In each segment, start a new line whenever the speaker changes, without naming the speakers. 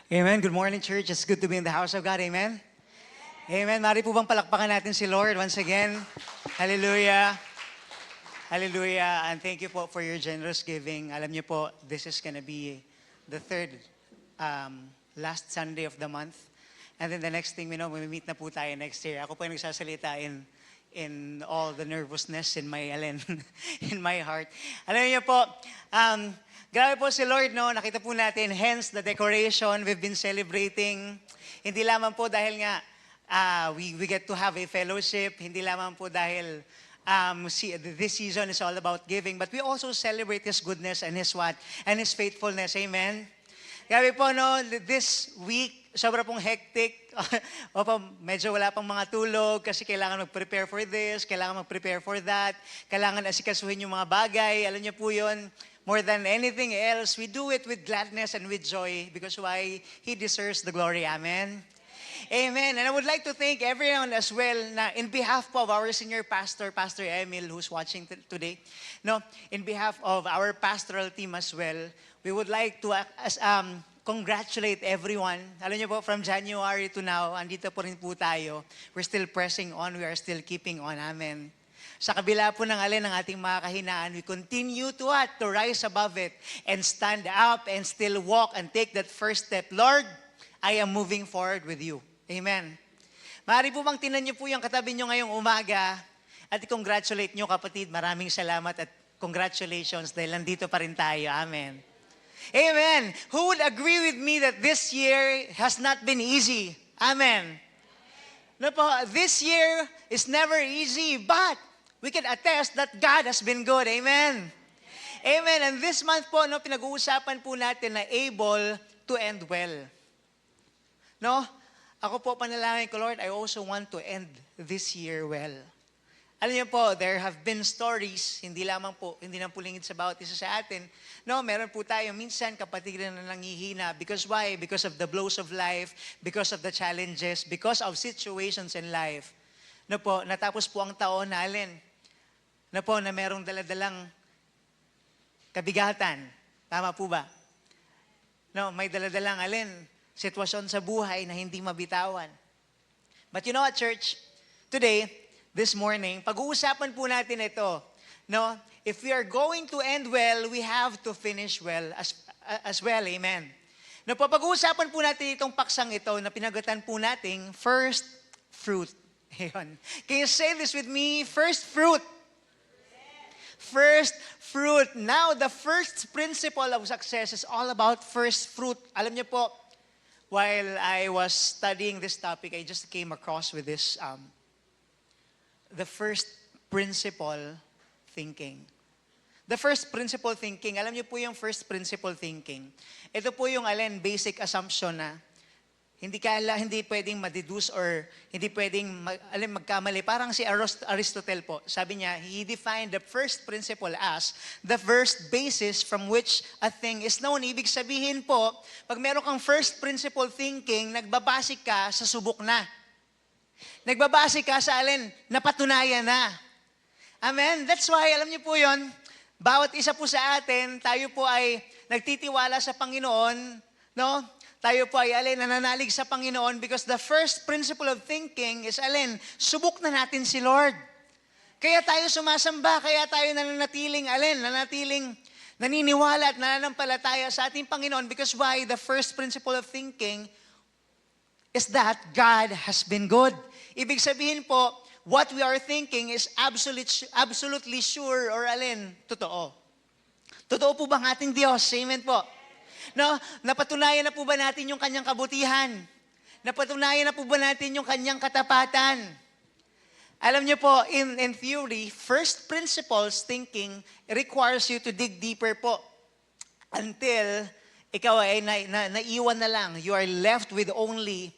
Amen. Good morning, church. It's good to be in the house of God. Amen. Amen. Mari po bang palakpakan natin si Lord once again? Hallelujah. Hallelujah. And thank you po for your generous giving. Alam niyo po, this is gonna be the third last Sunday of the month. And then the next thing we know, we meet na po tayo next year. Ako po yung nagsasalita in all the nervousness in my, in my heart. Alam niyo po, grabe po si Lord, no? Nakita po natin, hence the decoration we've been celebrating. Hindi lamang po dahil nga we get to have a fellowship, hindi lamang po dahil this season is all about giving, but we also celebrate His goodness and His what? And His faithfulness. Amen? Grabe po, no? This week, sobra pong hectic. Opo, medyo wala pang mga tulog kasi kailangan mag-prepare for this, kailangan mag-prepare for that, kailangan asikasuhin yung mga bagay. Alam niyo po yun, more than anything else, we do it with gladness and with joy because why? He deserves the glory. Amen? Amen. And I would like to thank everyone as well na in behalf of our senior pastor, Pastor Emil, who's watching today, no, in behalf of our pastoral team as well, we would like to congratulate everyone. Alam niyo po, from January to now, andito po rin po tayo. We're still pressing on. We are still keeping on. Amen. Sa kabila po ng alin ng ating mga kahinaan, we continue to what? To rise above it and stand up and still walk and take that first step. Lord, I am moving forward with you. Amen. Maaari po bang tinan niyo po yung katabi niyo ngayong umaga at i-congratulate niyo kapatid. Maraming salamat at congratulations dahil nandito pa rin tayo. Amen. Amen. Who would agree with me that this year has not been easy? Amen. No po, this year is never easy, but we can attest that God has been good. Amen. Amen. And this month po, no, pinag-uusapan po natin na able to end well. No? Ako po panalangin ko, Lord, I also want to end this year well. Alam niyo po, there have been stories, hindi lang pulingid sa bawat isa sa atin. No, meron po tayo minsan kapatid na nangihina. Because why? Because of the blows of life, because of the challenges, because of situations in life. No po, natapos po ang taon na alin. No po, na merong daladalang kabigatan. Tama po ba? No, may daladalang alin. Sitwasyon sa buhay na hindi mabitawan. But you know what, church? Today, this morning, pag-uusapan po natin ito. No? If we are going to end well, we have to finish well as well. Amen. No, pag-uusapan po natin itong paksang ito na pinagatan po nating first fruit. Ayun. Can you say this with me? First fruit. First fruit. Now, the first principle of success is all about first fruit. Alam niyo po, while I was studying this topic, I just came across with this, the first principle thinking. The first principle thinking, alam niyo po yung first principle thinking. Ito po yung basic assumption na hindi pwedeng ma-deduce or hindi pwedeng magkamali. Parang si Aristotle po, sabi niya, he defined the first principle as the first basis from which a thing is known. Ibig sabihin po, pag meron kang first principle thinking, nagbabase ka sa subok na. Nagbabase ka sa napatunayan na. Amen? That's why, alam niyo po yon, bawat isa po sa atin, tayo po ay nagtitiwala sa Panginoon, no? Tayo po ay nananalig sa Panginoon because the first principle of thinking is subok na natin si Lord. Kaya tayo sumasamba, kaya tayo nananatiling naniniwala at nananampalataya sa ating Panginoon because why? The first principle of thinking is that God has been good. Ibig sabihin po, what we are thinking is absolutely sure or totoo. Totoo po ba ang ating Diyos? Amen po. No, napatunayan na po ba natin yung kanyang kabutihan? Napatunayan na po ba natin yung kanyang katapatan? Alam niyo po, in theory, first principles thinking requires you to dig deeper po until ikaw ay naiwan na lang. You are left with only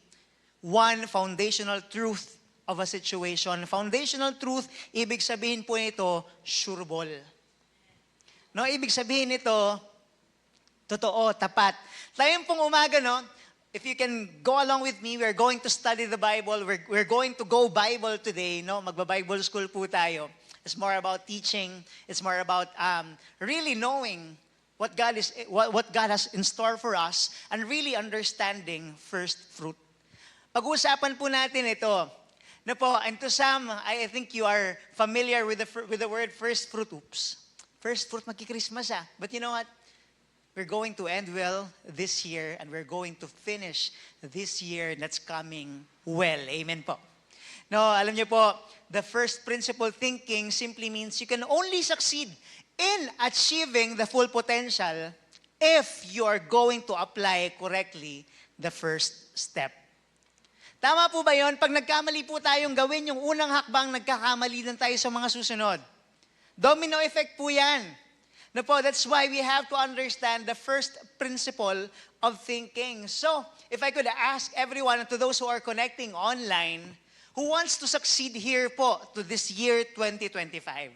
one foundational truth of a situation. Foundational truth, ibig sabihin po nito, sureball. No, ibig sabihin nito, totoo, tapat. Tayong pong umaga, no? If you can go along with me, we're going to study the Bible. We're going to go Bible today, no? Magba-Bible school po tayo. It's more about teaching. It's more about really knowing what God has in store for us, and really understanding first fruit. Pag-uusapan po natin ito. Na po, and to some, I think you are familiar with the word first fruit. Oops. First fruit, magki-Christmas But you know what? We're going to end well this year, and we're going to finish this year that's coming well. Amen po. No, alam niyo po, the first principle thinking simply means you can only succeed in achieving the full potential if you are going to apply correctly the first step. Tama po ba yon? Pag nagkamali po tayong gawin yung unang hakbang, nagkakamali din tayo sa mga susunod. Domino effect po yan. No po, that's why we have to understand the first principle of thinking. So, if I could ask everyone, and to those who are connecting online, who wants to succeed here po to this year 2025?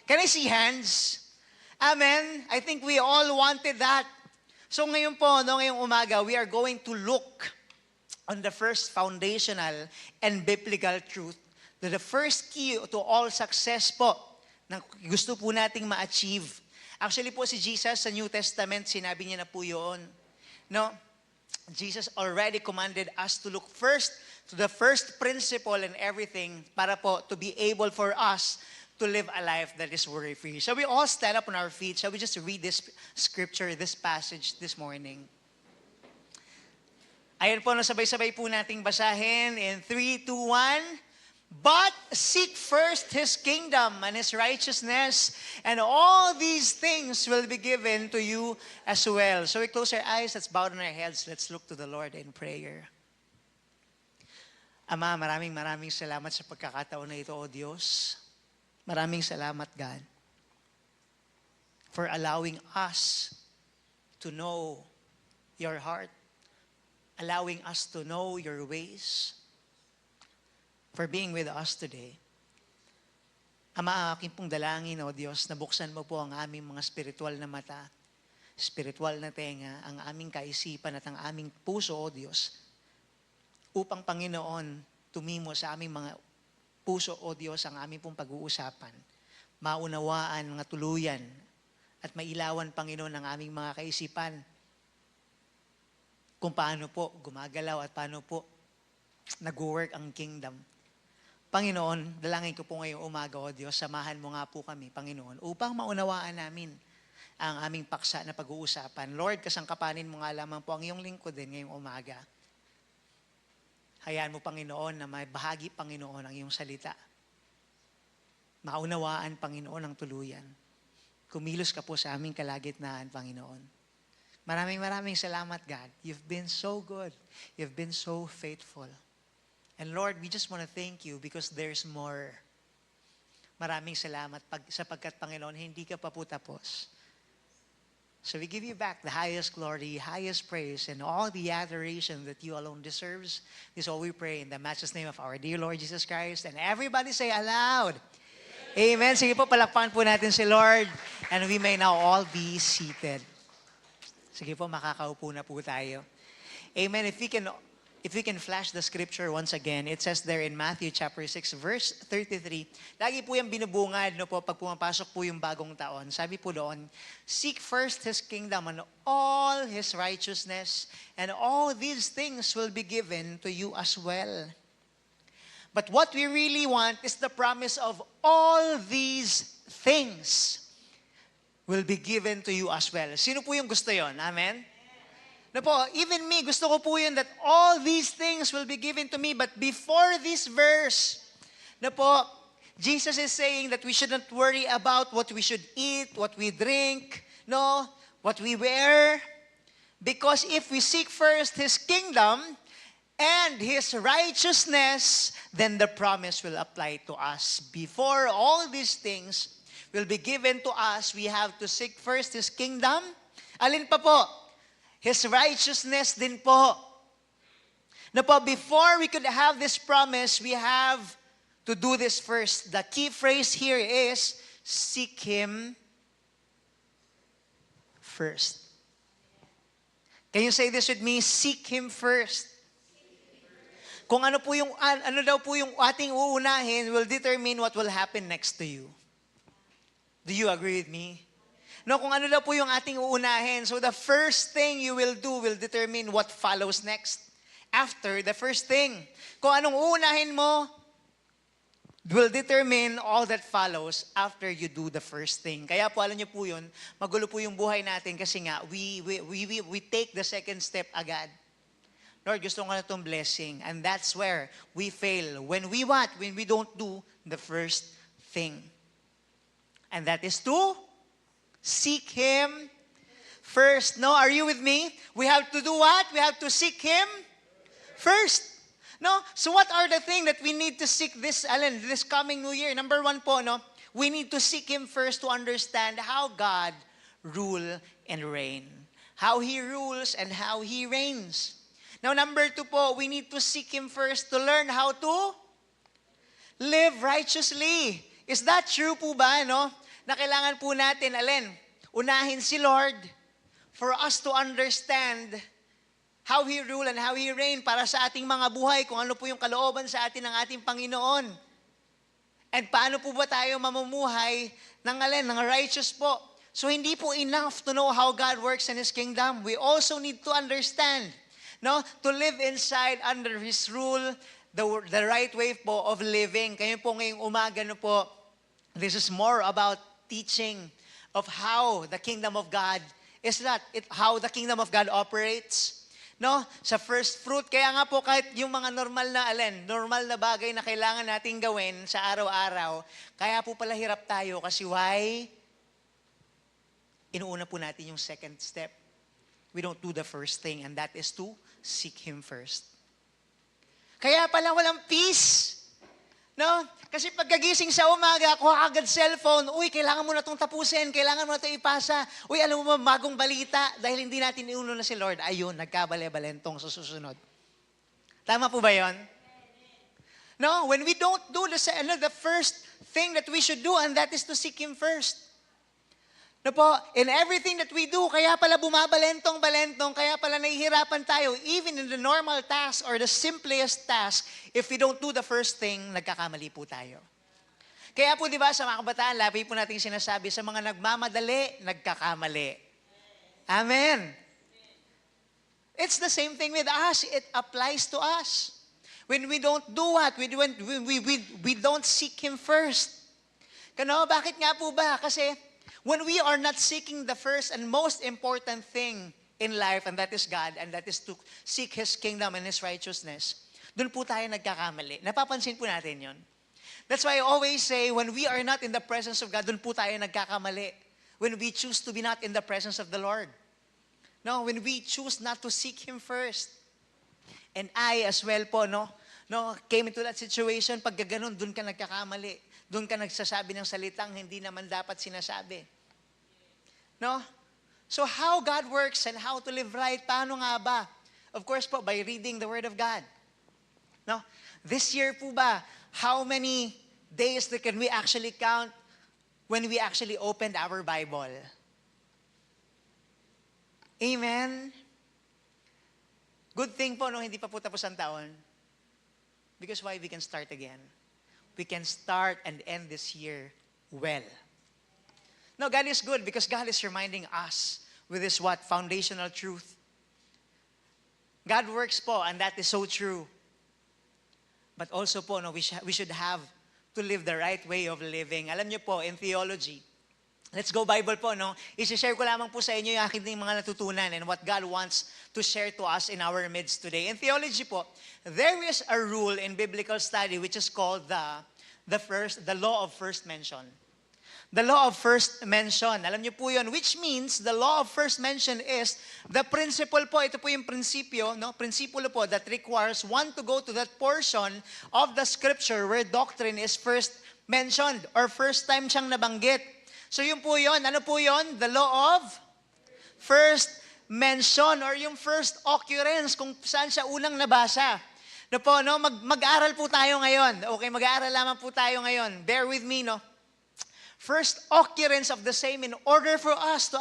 Can I see hands? Amen? I think we all wanted that. So ngayon po, ngayong umaga, we are going to look on the first foundational and biblical truth, that the first key to all success po, na gusto po nating ma-achieve. Actually po si Jesus sa New Testament, sinabi niya na po yun. No? Jesus already commanded us to look first to the first principle in everything para po to be able for us to live a life that is worry-free. Shall we all stand up on our feet? Shall we just read this scripture, this passage this morning? Ayan po, sabay-sabay po nating basahin in 3, 2, 1. But seek first His kingdom and His righteousness, and all these things will be given to you as well. So we close our eyes, let's bow down our heads, let's look to the Lord in prayer. Ama, maraming salamat sa pagkakataon na ito, O Diyos. Maraming salamat, God, for allowing us to know your heart, allowing us to know your ways, for being with us today. Ama, aking pong dalangin, O Diyos, na buksan mo po ang aming mga spiritual na mata, spiritual na tenga, ang aming kaisipan at ang aming puso, O Diyos, upang, Panginoon, tumimo sa aming mga puso, O Diyos, ang aming pong pag-uusapan, maunawaan mga tuluyan at mailawan, Panginoon, ang aming mga kaisipan kung paano po gumagalaw at paano po nag-work ang kingdom. Panginoon, dalangin ko po ngayong umaga, O Diyos, samahan mo nga po kami, Panginoon, upang maunawaan namin ang aming paksa na pag-uusapan. Lord, kasangkapanin mo nga lamang po ang iyong lingkod din ngayong umaga. Hayaan mo, Panginoon, na may bahagi, Panginoon, ang iyong salita. Maunawaan, Panginoon, ang tuluyan. Kumilos ka po sa aming kalagitnaan, Panginoon. Maraming salamat, God. You've been so good. You've been so faithful. And Lord, we just want to thank you because there's more. Maraming salamat sapagkat, Panginoon, hindi ka pa po tapos. So we give you back the highest glory, highest praise, and all the adoration that you alone deserves. This is all we pray in the matchless name of our dear Lord Jesus Christ. And everybody say aloud, Amen. Sige po, palakpakan po natin si Lord. And we may now all be seated. Sige po, makakaupo na po tayo. Amen. If we can flash the scripture once again, it says there in Matthew chapter 6, verse 33, lagi po yung binubungad, no po, pag pumapasok po yung bagong taon. Sabi po doon, seek first His kingdom and all His righteousness, and all these things will be given to you as well. But what we really want is the promise of all these things will be given to you as well. Sino po yung gusto yon? Amen? Na po, even me, gusto ko po yun that all these things will be given to me. But before this verse, na po, Jesus is saying that we shouldn't worry about what we should eat, what we drink, no, what we wear. Because if we seek first His kingdom and His righteousness, then the promise will apply to us. Before all these things will be given to us, we have to seek first His kingdom. Alin pa po? His righteousness din po. Na po, before we could have this promise, we have to do this first. The key phrase here is, seek Him first. Can you say this with me? Seek Him first. Kung ano daw po yung ating uunahin will determine what will happen next to you. Do you agree with me? No, kung ano na po yung ating uunahin. So the first thing you will do will determine what follows next. After the first thing. Kung anong uunahin mo, will determine all that follows after you do the first thing. Kaya po, alam niyo po yun, magulo po yung buhay natin kasi nga, we take the second step agad. Lord, gusto ko na itong blessing. And that's where we fail. When we what? When we don't do the first thing. And that is to seek Him first. No, are you with me? We have to do what? We have to seek Him first. No? So what are the things that we need to seek this coming new year? Number one po, no? We need to seek Him first to understand how God rule and reign. How He rules and how He reigns. Now, number two po, we need to seek Him first to learn how to live righteously. Is that true po ba, no? Na kailangan po natin, unahin si Lord for us to understand how He rule and how He reign para sa ating mga buhay, kung ano po yung kalooban sa atin ng ating Panginoon. And paano po ba tayo mamumuhay ng righteous po? So hindi po enough to know how God works in His kingdom. We also need to understand, no, to live inside under His rule, the right way po of living. Kayo po ngayong umaga, no po, this is more about teaching of how the kingdom of God how the kingdom of God operates. No? Sa first fruit, kaya nga po kahit yung mga normal na bagay na kailangan nating gawin sa araw-araw, kaya po pala hirap tayo kasi why? Inuuna po natin yung second step. We don't do the first thing, and that is to seek Him first. Kaya pala walang peace. No? Kasi pagkagising sa umaga, kuha agad cellphone, kailangan mo na itong tapusin, kailangan mo na itong ipasa. Alam mo ba, bagong balita, dahil hindi natin iuno na si Lord, ayun, nagkabale-balentong sa susunod. Tama po ba yon? No? When we don't do the first thing that we should do, and that is to seek Him first. No po, in everything that we do, kaya pala bumabalentong-balentong, kaya pala nahihirapan tayo, even in the normal task or the simplest task, if we don't do the first thing, nagkakamali po tayo. Kaya po, di ba, sa mga kabataan, labi po natin sinasabi, sa mga nagmamadali, nagkakamali. Amen. It's the same thing with us. It applies to us. When we don't do what? We don't seek Him first. Kano, bakit nga po ba? Kasi, when we are not seeking the first and most important thing in life, and that is God, and that is to seek His kingdom and His righteousness, doon po tayo nagkakamali. Napapansin po natin yon. That's why I always say, when we are not in the presence of God, doon po tayo nagkakamali. When we choose to be not in the presence of the Lord. No, when we choose not to seek Him first. And I as well po, came into that situation, pag ganoon, doon ka nagkakamali. Doon ka nagsasabi ng salitang hindi naman dapat sinasabi. No? So how God works and how to live right, paano nga ba? Of course po, by reading the Word of God. No? This year po ba, how many days that can we actually count when we actually opened our Bible? Amen? Good thing po, hindi pa po tapos ang taon. Because why? We can start again. We can start and end this year well. No, God is good because God is reminding us with this foundational truth. God works po, and that is so true. But also po, we should have to live the right way of living. Alam niyo po, in theology, let's go Bible po, I-share ko lamang po sa inyo yung aking mga natutunan and what God wants to share to us in our midst today. In theology po, there is a rule in biblical study which is called the law of first mention. The law of first mention. Alam niyo po yun, which means the law of first mention is the principle po, ito po yung prinsipyo, principle po that requires one to go to that portion of the scripture where doctrine is first mentioned or first time siyang nabanggit. So yun po yun, ano po yun? The law of first mention or yung first occurrence kung saan siya unang nabasa. Mag-aaral po tayo ngayon. Okay, mag-aaral lamang po tayo ngayon. Bear with me, First occurrence of the same in order for us to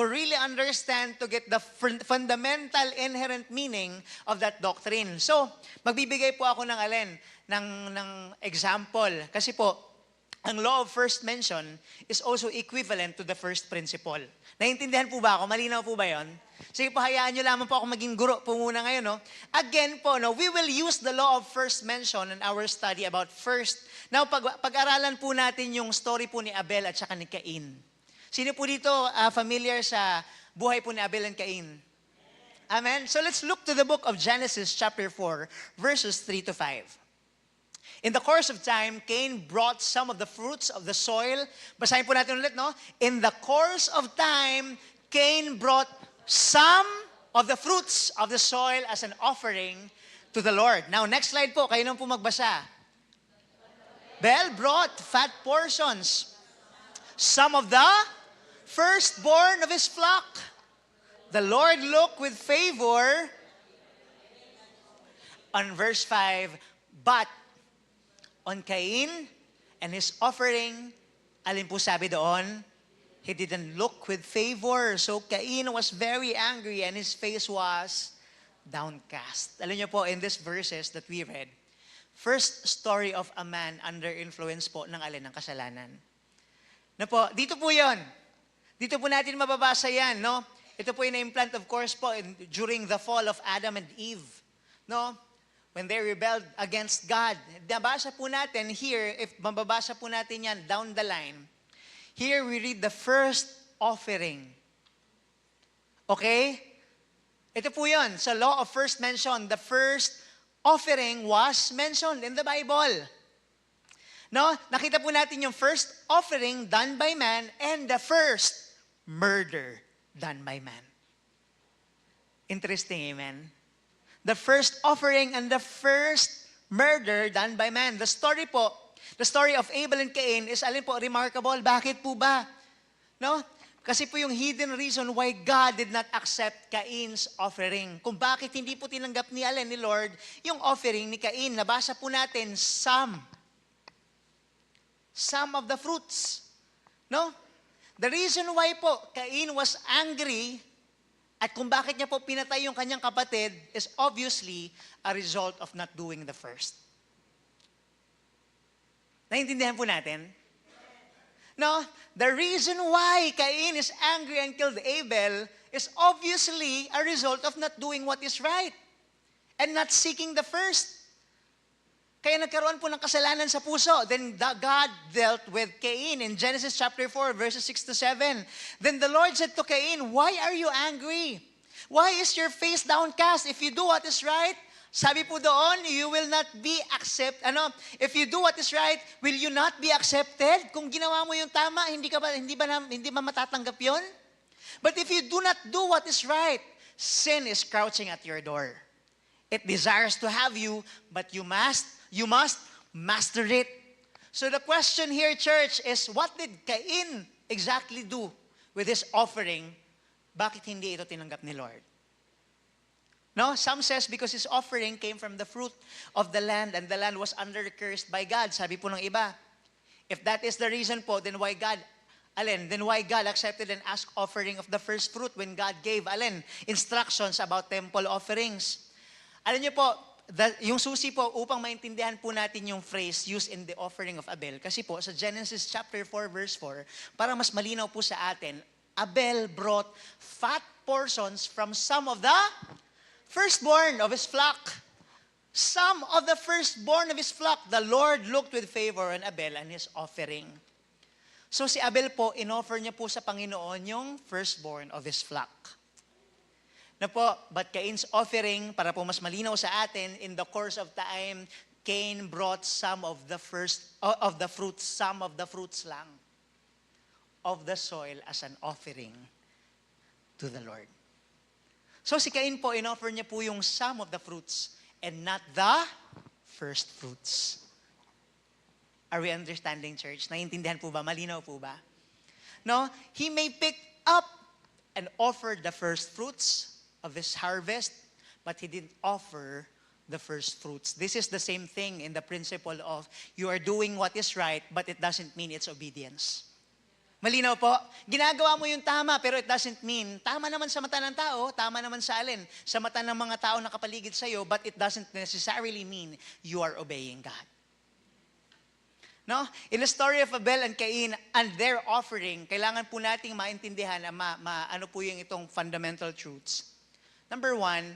really understand, to get the fundamental inherent meaning of that doctrine. So, magbibigay po ako ng example. Kasi po, ang law of first mention is also equivalent to the first principle. Naintindihan po ba ako? Malinaw po ba yon? Sige po, hayaan nyo lamang po ako maging guro po muna ngayon. No? Again po, no, we will use the law of first mention in our study about first. Now, pag-aralan po natin yung story po ni Abel at saka ni Cain. Sino po dito familiar sa buhay po ni Abel and Cain? Amen? So let's look to the book of Genesis chapter 4, verses 3 to 5. In the course of time, Cain brought some of the fruits of the soil. Basahin po natin ulit, no? In the course of time, Cain brought some of the fruits of the soil as an offering to the Lord. Now, next slide po. Kayo nang po magbasa. Abel brought fat portions, some of the firstborn of his flock. The Lord looked with favor on verse 5, but on Cain and his offering, alin po sabi doon? He didn't look with favor. So Cain was very angry and his face was downcast. Alam niyo po, in these verses that we read, first story of a man under influence po ng alin ng kasalanan. Na po, dito po yon. Dito po natin mababasa yan, no? Ito po yung na-implant, of course po, during the fall of Adam and Eve. No? When they rebelled against God. Nabasa po natin here, if mababasa po natin yan down the line, here we read the first offering. Okay? Ito po yun. Sa law of first mention, the first offering was mentioned in the Bible. No? Nakita po natin yung first offering done by man and the first murder done by man. Interesting, amen? The first offering and the first murder done by man. The story po, the story of Abel and Cain is alin po, remarkable. Bakit po ba? No? Kasi po yung hidden reason why God did not accept Cain's offering. Kung bakit hindi po tinanggap ni Lord, yung offering ni Cain. Nabasa po natin, some of the fruits. No? The reason why po Cain was angry at kung bakit niya po pinatay yung kanyang kapatid is obviously a result of not doing the first. Naintindihan po natin? No, the reason why Cain is angry and killed Abel is obviously a result of not doing what is right and not seeking the first. Kaya nagkaroon po ng kasalanan sa puso. Then God dealt with Cain in Genesis chapter 4, verses 6 to 7. Then the Lord said to Cain, why are you angry? Why is your face downcast? If you do what is right, sabi po doon, you will not be accepted. If you do what is right, will you not be accepted? Kung ginawa mo yung tama, hindi ba matatanggap yun? But if you do not do what is right, sin is crouching at your door. It desires to have you, but you must master it. So the question here, church, is what did Cain exactly do with his offering? Bakit hindi ito tinanggap ni Lord? No, some says because his offering came from the fruit of the land and the land was under-cursed by God. Sabi po ng iba, if that is the reason po, then why God accepted and asked offering of the first fruit when God gave, instructions about temple offerings. Alam niyo po, yung susi po, upang maintindihan po natin yung phrase used in the offering of Abel. Kasi po, sa Genesis chapter 4, verse 4, para mas malinaw po sa atin, Abel brought fat portions from some of the firstborn of his flock. Some of the firstborn of his flock, the Lord looked with favor on Abel and his offering. So si Abel po, inoffer niya po sa Panginoon yung firstborn of his flock. Na po, but Cain's offering, para po mas malinaw sa atin, in the course of time, Cain brought some of the fruits lang, of the soil as an offering to the Lord. So si Cain po, inoffer niya po yung some of the fruits and not the first fruits. Are we understanding, church? Naiintindihan po ba? Malinaw po ba? No? He may pick up and offer the first fruits of his harvest, but he didn't offer the first fruits. This is the same thing in the principle of you are doing what is right, but it doesn't mean it's obedience. Malinaw po? Ginagawa mo yung tama, pero it doesn't mean, tama naman sa mata ng tao, tama naman sa alin, sa mata ng mga tao na kapaligid sa'yo, but it doesn't necessarily mean you are obeying God. No? In the story of Abel and Cain and their offering, kailangan po nating maintindihan na ano po yung itong fundamental truths. Number one,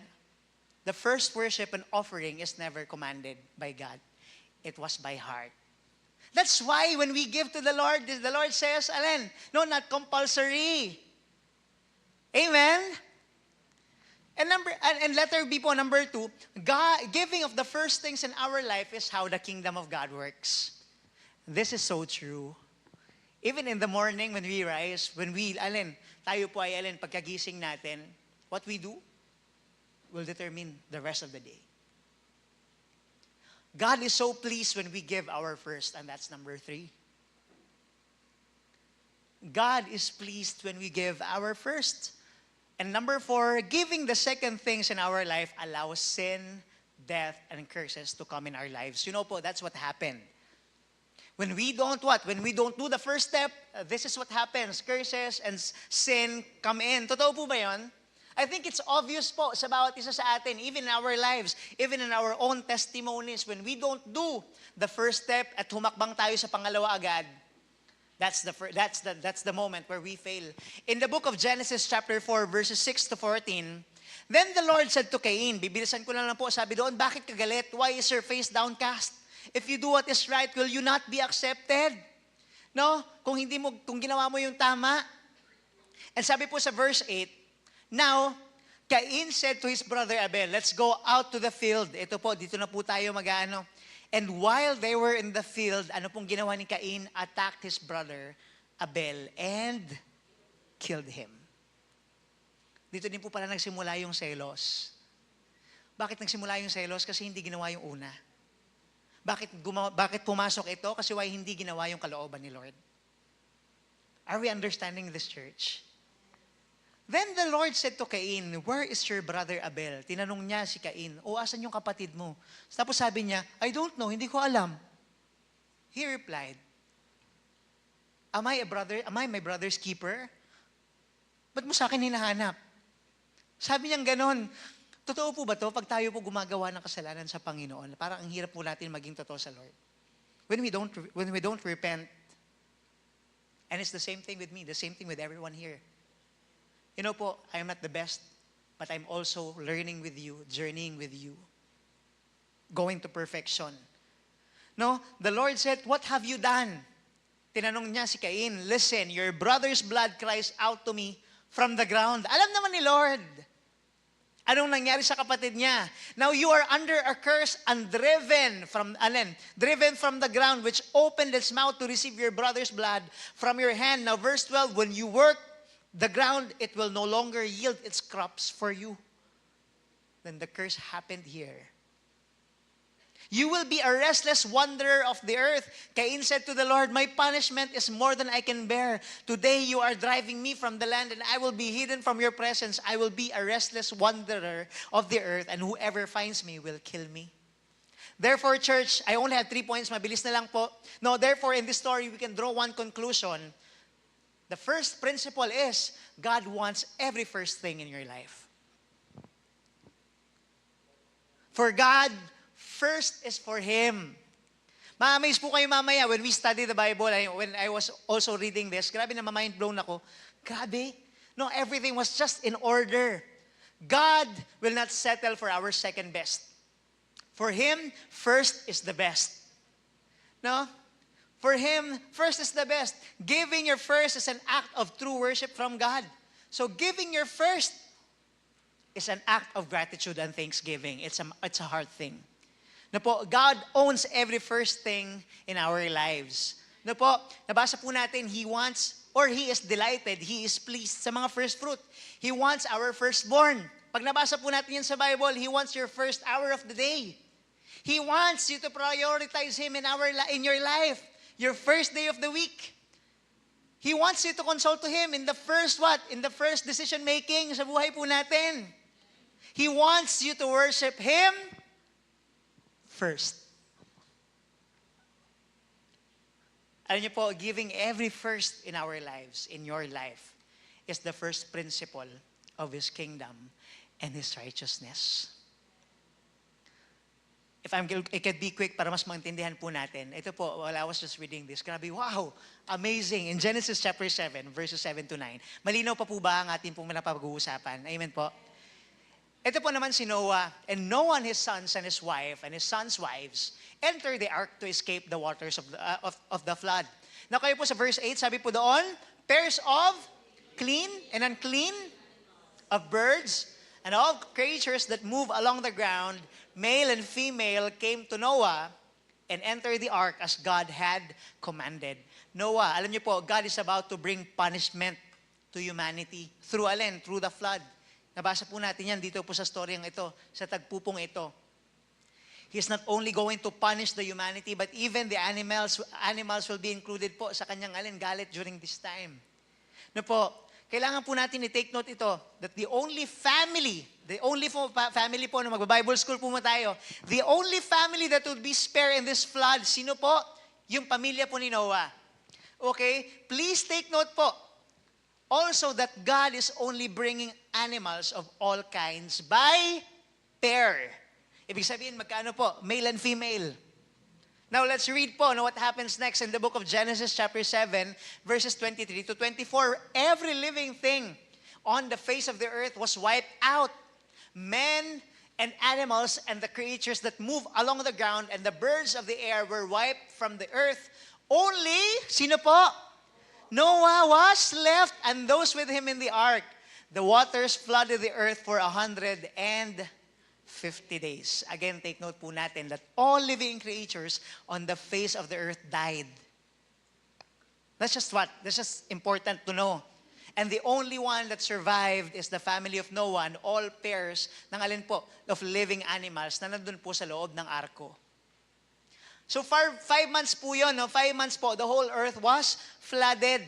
the first worship and offering is never commanded by God. It was by heart. That's why when we give to the Lord says, Alin, no, not compulsory. Amen? And letter B po, number two, giving of the first things in our life is how the kingdom of God works. This is so true. Even in the morning when we rise, tayo po ay pagkagising natin, what we do will determine the rest of the day. God is so pleased when we give our first, and that's number three. God is pleased when we give our first. And number four, giving the second things in our life allows sin, death, and curses to come in our lives. You know po, that's what happened. When we don't what? When we don't do the first step, this is what happens. Curses and sin come in. Totoo po ba yun? I think it's obvious po sa bawat isa sa atin, even in our lives, even in our own testimonies, when we don't do the first step at humakbang tayo sa pangalawa agad, that's the moment where we fail. In the book of Genesis chapter 4, verses 6 to 14, then the Lord said to Cain, bibilisan ko na lang po, sabi doon, bakit ka galit? Why is your face downcast? If you do what is right, will you not be accepted? No? Kung ginawa mo yung tama. And sabi po sa verse 8, now, Cain said to his brother Abel, let's go out to the field. Ito po, dito na po tayo mag-ano. And while they were in the field, ano pong ginawa ni Cain? Attacked his brother Abel and killed him. Dito din po pala nagsimula yung selos. Bakit nagsimula yung selos? Kasi hindi ginawa yung una. Bakit pumasok ito? Kasi why hindi ginawa yung kalooban ni Lord? Are we understanding this, church? Then the Lord said to Cain, where is your brother Abel? Tinanong niya si Cain, asan yung kapatid mo? Tapos sabi niya, I don't know, hindi ko alam. He replied, Am I my brother's keeper? Ba't mo sa akin hinahanap? Sabi niyang ganon. Totoo po ba to? Pag tayo po gumagawa ng kasalanan sa Panginoon, parang ang hirap po natin maging totoo sa Lord. When we don't repent, and it's the same thing with me, the same thing with everyone here. You know po, I am not the best, but I'm also learning with you, journeying with you, going to perfection. No, the Lord said, what have you done? Tinanong niya si Cain, listen, your brother's blood cries out to me from the ground. Alam naman ni Lord. Anong nangyari sa kapatid niya? Now you are under a curse and driven from the ground, which opened its mouth to receive your brother's blood from your hand. Now verse 12, when you work the ground, it will no longer yield its crops for you. Then the curse happened here. You will be a restless wanderer of the earth. Cain said to the Lord, my punishment is more than I can bear. Today you are driving me from the land, and I will be hidden from your presence. I will be a restless wanderer of the earth, and whoever finds me will kill me. Therefore, church, I only have 3 points. Mabilis na lang po. No, therefore, in this story, we can draw one conclusion. The first principle is, God wants every first thing in your life. For God, first is for Him. Ma-amaze po kayo mamaya when we study the Bible, when I was also reading this, grabe na ma-mind blown ako. Grabe. No, everything was just in order. God will not settle for our second best. For Him, first is the best. No? For Him, first is the best. Giving your first is an act of true worship from God. So giving your first is an act of gratitude and thanksgiving. It's a heart thing. Na po, God owns every first thing in our lives. Na po, nabasa po natin, He wants, or He is delighted, He is pleased sa mga first fruit. He wants our firstborn. Pag nabasa po natin yan sa Bible, He wants your first hour of the day. He wants you to prioritize Him in your life, your first day of the week. He wants you to consult to Him in the first what? In the first decision making sa buhay po natin. He wants you to worship Him first. Alam niyo po, giving every first in our lives, in your life, is the first principle of His kingdom and His righteousness. if I could be quick para mas maintindihan po natin. Ito po, while I was just reading this, grabe, wow, amazing. In Genesis chapter 7, verses 7 to 9. Malinaw pa po ba ang ating pong napag-uusapan? Amen po. Ito po naman si Noah, and Noah and his sons and his wife and his sons' wives entered the ark to escape the waters of the flood. Now kayo po sa verse 8, sabi po doon, pairs of clean and unclean, of birds and all creatures that move along the ground, male and female, came to Noah and entered the ark as God had commanded. Noah, alam niyo po, God is about to bring punishment to humanity. Through alin? Through the flood. Nabasa po natin yan dito po sa storyang ito, sa tagpupong ito. He's not only going to punish the humanity, but even the animals will be included po sa kanyang galit during this time. No po, kailangan po natin i-take note ito, that the only family po, na magba-Bible school po mo tayo, the only family that would be spared in this flood, sino po? Yung pamilya po ni Noah. Okay? Please take note po, also that God is only bringing animals of all kinds by pair. Ibig sabihin, magkano po? Male and female. Now, let's read po what happens next in the book of Genesis chapter 7, verses 23 to 24. Every living thing on the face of the earth was wiped out. Men and animals and the creatures that move along the ground and the birds of the air were wiped from the earth. Only, sino po? Noah was left and those with him in the ark. The waters flooded the earth for 150 days. Again, take note po natin that all living creatures on the face of the earth died. That's just important to know. And the only one that survived is the family of Noah and all pairs ng alin po, of living animals na nandun po sa loob ng arko. So for 5 months po yun, 5 months po, the whole earth was flooded.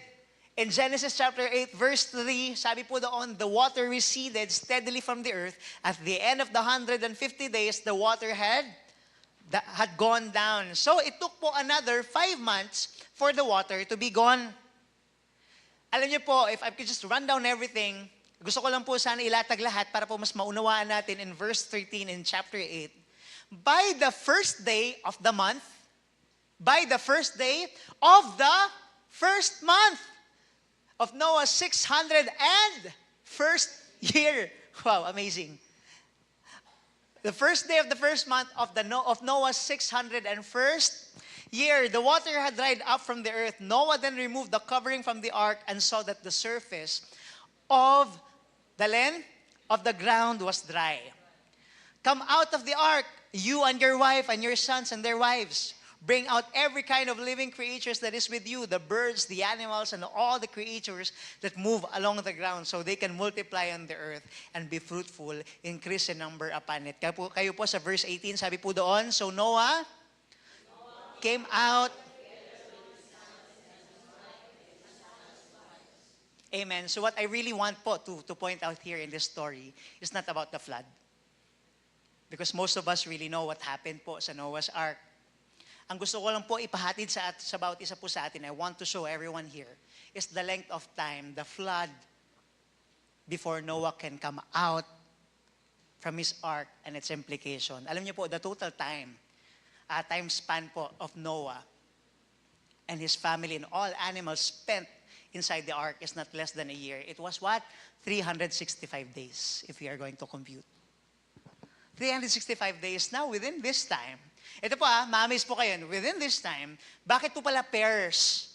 In Genesis chapter 8, verse 3, sabi po doon, the water receded steadily from the earth. At the end of the 150 days, the water had gone down. So it took po another 5 months for the water to be gone. Alam niyo po, if I could just run down everything, gusto ko lang po sana ilatag lahat para po mas maunawaan natin in verse 13 in chapter 8. By the first day of the month, of Noah's 601st year. Wow, amazing. The first day of the first month of Noah's 601st year, the water had dried up from the earth. Noah then removed the covering from the ark and saw that the surface of the land of the ground was dry. Come out of the ark, you and your wife and your sons and their wives. Bring out every kind of living creatures that is with you, the birds, the animals, and all the creatures that move along the ground, so they can multiply on the earth and be fruitful, increase in number upon it. Kayo po sa verse 18, sabi po doon, so Noah came out. Amen. So what I really want po to point out here in this story is not about the flood. Because most of us really know what happened po sa Noah's Ark. Ang gusto ko lang po ipahatid sa bawat isa po sa atin, I want to show everyone here, is the length of time, the flood, before Noah can come out from his ark and its implication. Alam niyo po, the total time span po of Noah and his family and all animals spent inside the ark is not less than a year. It was what? 365 days, if we are going to compute. 365 days. Now, within this time, ito po ma-amaze po kayo, within this time, bakit po pala pairs?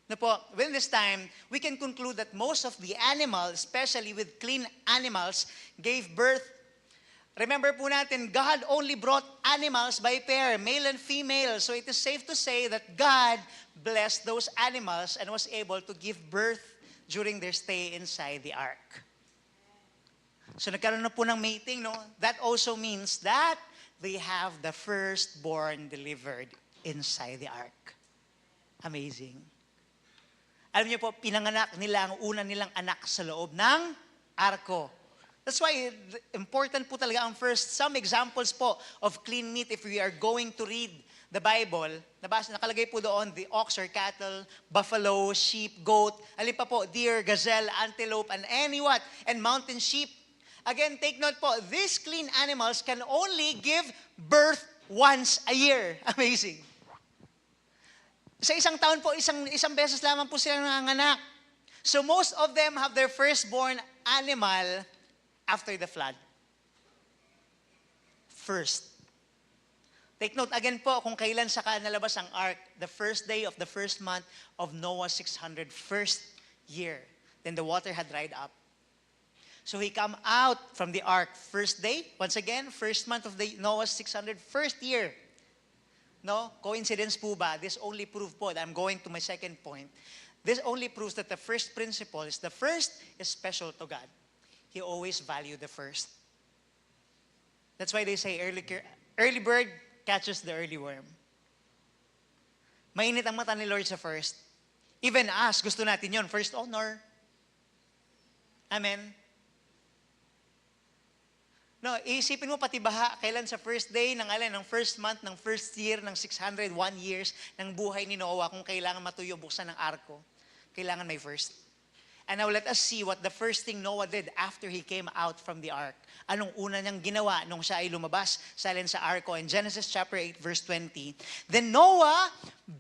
No po, within this time, we can conclude that most of the animals, especially with clean animals, gave birth. Remember po natin, God only brought animals by pair, male and female. So it is safe to say that God blessed those animals and was able to give birth during their stay inside the ark. So nagkaroon na po ng mating, no? That also means that they have the firstborn delivered inside the ark. Amazing. Alam niyo po, pinanganak nila ang una nilang anak sa loob ng arko. That's why important po talaga ang first. Some examples po of clean meat if we are going to read the Bible. Nakalagay po doon, the ox or cattle, buffalo, sheep, goat, alin pa po, deer, gazelle, antelope, and and mountain sheep. Again, take note po, these clean animals can only give birth once a year. Amazing. Sa isang taon po, isang beses lamang po sila nanganganak. So most of them have their firstborn animal after the flood. First. Take note again po kung kailan saka nalabas ang ark. The first day of the first month of Noah's 601st year. Then the water had dried up. So he come out from the ark first day. Once again, first month of the Noah's 601st year. No? Coincidence po ba? This only proof po that I'm going to my second point. This only proves that the first principle is the first is special to God. He always valued the first. That's why they say early bird catches the early worm. Mainit ang mata ni Lord sa first. Even us, gusto natin yon, first honor. Amen? No, isipin mo pati baha, kailan sa first day ng first month, ng first year, ng 601 years ng buhay ni Noah, kung kailangan matuyo buksan ng arko, kailangan may first. And now let us see what the first thing Noah did after he came out from the ark. Anong una niyang ginawa nung siya ay lumabas sa arko? In Genesis chapter 8 verse 20, then Noah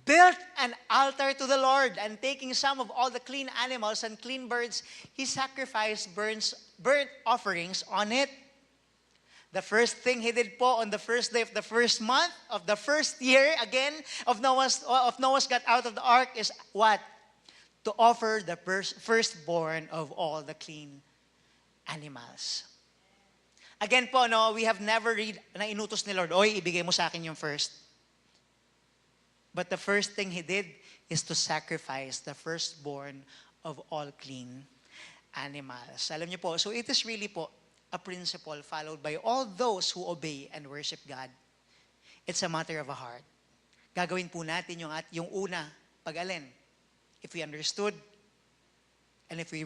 built an altar to the Lord, and taking some of all the clean animals and clean birds, he sacrificed burnt offerings on it. The first thing he did po on the first day of the first month of the first year, again, of Noah's got out of the ark is what? To offer the firstborn of all the clean animals. Again po, no, we have never read na inutos ni Lord, oy, ibigay mo sa akin yung first. But the first thing he did is to sacrifice the firstborn of all clean animals. Alam niyo po, so it is really po a principle followed by all those who obey and worship God. It's a matter of a heart. Gagawin po natin yung una, pag-alin. If we understood, and if we